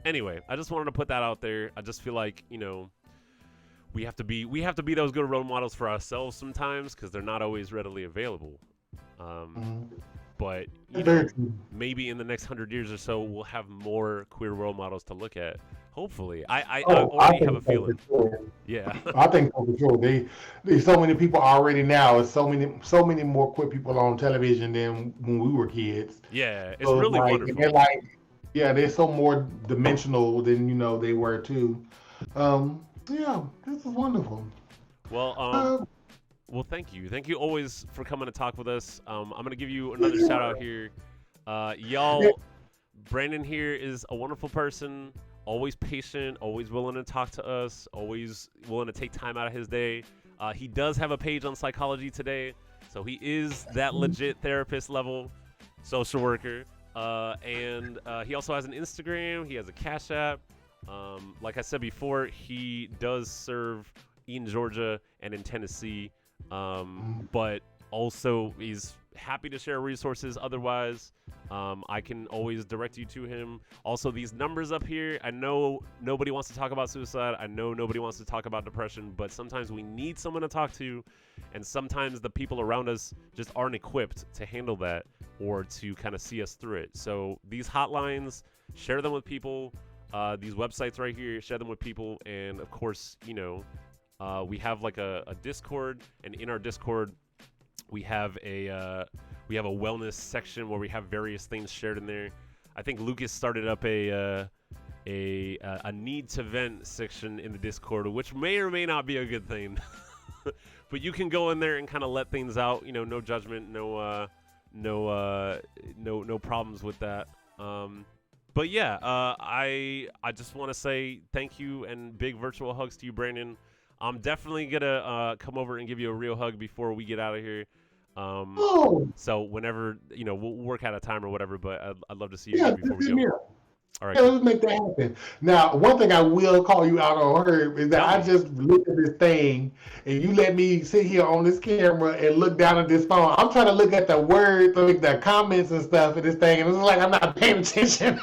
anyway, I just wanted to put that out there. I just feel like, we have to be those good role models for ourselves sometimes, because they're not always readily available. But maybe in the next 100 years or so, we'll have more queer role models to look at. Hopefully, I already have a feeling. Sure. Yeah. I think so for sure. There's so many people already now. There's so many more queer people on television than when we were kids. Yeah, it's So really like, wonderful. And they're like, yeah, they're so more dimensional than they were too. Yeah, this is wonderful. Well, well, thank you always for coming to talk with us. I'm gonna give you another shout out here, y'all. Brandon here is a wonderful person, always patient, always willing to talk to us, always willing to take time out of his day. He does have a page on Psychology Today, so he is that legit therapist level social worker. And he also has an Instagram. He has a Cash App. Like I said before, he does serve in Georgia and in Tennessee, but also he's happy to share resources otherwise. I can always direct you to him. Also, these numbers up here, I know nobody wants to talk about suicide. I know nobody wants to talk about depression, but sometimes we need someone to talk to, and sometimes the people around us just aren't equipped to handle that or to kind of see us through it. So these hotlines, share them with people. These websites right here, share them with people. And of course, we have like a Discord, and in our Discord, we have a wellness section where we have various things shared in there. I think Lucas started up a need to vent section in the Discord, which may or may not be a good thing. But you can go in there and kind of let things out. No judgment, no problems with that. But yeah, I just want to say thank you and big virtual hugs to you, Brandon. I'm definitely gonna come over and give you a real hug before we get out of here. So whenever we'll work out a time or whatever, but I'd love to see you before we go. All right. Yeah, let's make that happen. Now, one thing I will call you out on, Herb, is that I just looked at this thing, and you let me sit here on this camera and look down at this phone. I'm trying to look at the words, like the comments and stuff of this thing, and it's like I'm not paying attention.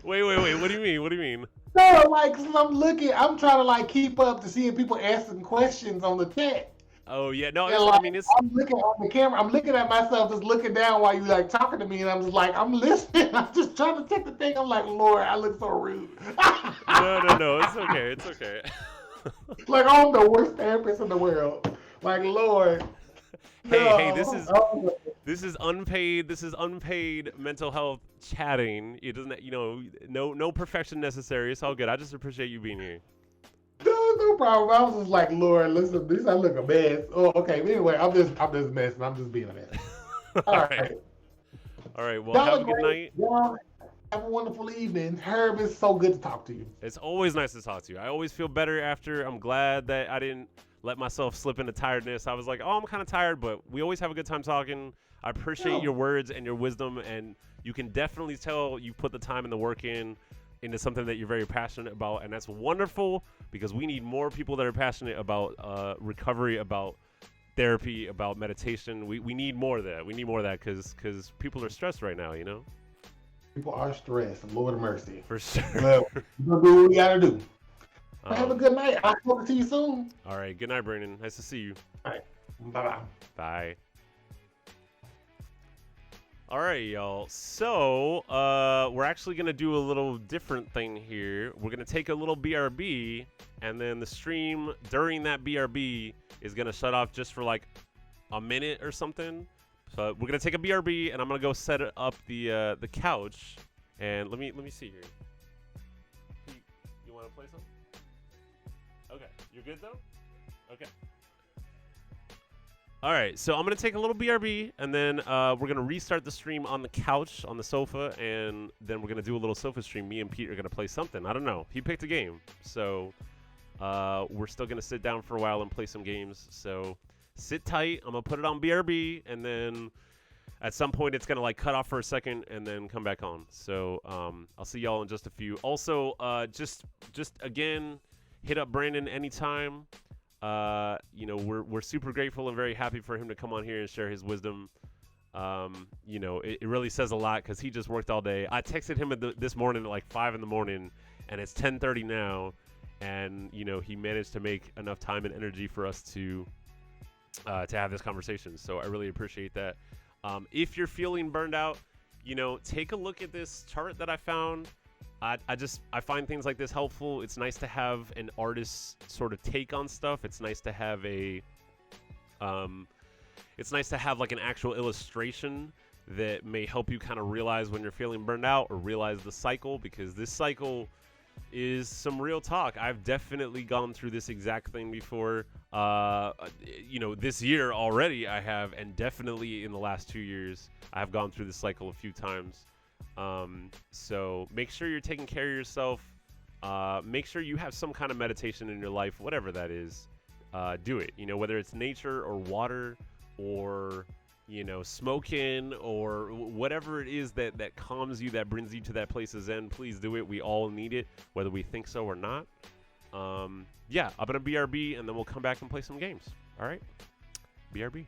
Wait. What do you mean? No, like, I'm trying to like keep up to seeing people asking questions on the chat. Oh yeah, no, I'm looking on the camera. I'm looking at myself, just looking down while you like talking to me, and I'm just like, I'm listening. I'm just trying to check the thing. I'm like, Lord, I look so rude. No, it's okay. Like I'm the worst therapist in the world. Like, Lord. Hey, this is unpaid mental health chatting. It doesn't, no perfection necessary. It's all good. I just appreciate you being here. No problem. I was just like, Lord, listen, this I look a mess. Oh, okay. But anyway, I'm just messing. I'm just being a mess. All right. Well, have a good night. Y'all have a wonderful evening. Herb, it's so good to talk to you. It's always nice to talk to you. I always feel better after. I'm glad that I didn't let myself slip into tiredness. I was like, I'm kind of tired, but we always have a good time talking. I appreciate your words and your wisdom, and you can definitely tell you've put the time and the work into something that you're very passionate about, and that's wonderful because we need more people that are passionate about recovery, about therapy, about meditation. We need more of that. We need more of that because people are stressed right now, People are stressed. Lord of mercy. For sure. Well, we're going to do what we got to do. Have a good night. I'll talk to you soon. All right. Good night, Brandon. Nice to see you. All right. Bye-bye. Bye. All right, y'all. So we're actually going to do a little different thing here. We're going to take a little BRB, and then the stream during that BRB is going to shut off just for like a minute or something. So we're going to take a BRB, and I'm going to go set up the couch. And let me see here. You want to play something? Okay. You're good, though? Okay. All right, so I'm going to take a little BRB, and then we're going to restart the stream on the couch, on the sofa, and then we're going to do a little sofa stream. Me and Pete are going to play something. I don't know. He picked a game, so we're still going to sit down for a while and play some games. So sit tight. I'm going to put it on BRB, and then at some point it's going to, like, cut off for a second and then come back on. So I'll see y'all in just a few. Also, just again, hit up Brandon anytime. We're super grateful and very happy for him to come on here and share his wisdom. It really says a lot because he just worked all day. I texted him this morning at like 5 in the morning, and it's 10:30 now, and he managed to make enough time and energy for us to have this conversation. So I really appreciate that. If you're feeling burned out, take a look at this chart that I found. I find things like this helpful. It's nice to have an artist's sort of take on stuff. It's nice to have like an actual illustration that may help you kind of realize when you're feeling burned out or realize the cycle, because this cycle is some real talk. I've definitely gone through this exact thing before. This year already I have, and definitely in the last 2 years I have gone through this cycle a few times. So make sure you're taking care of yourself. Make sure you have some kind of meditation in your life, whatever that is. Do it. Whether it's nature or water or smoking or whatever it is that calms you, that brings you to that place of zen. Please do it. We all need it, whether we think so or not. Yeah, I'm gonna BRB, and then we'll come back and play some games. All right, BRB.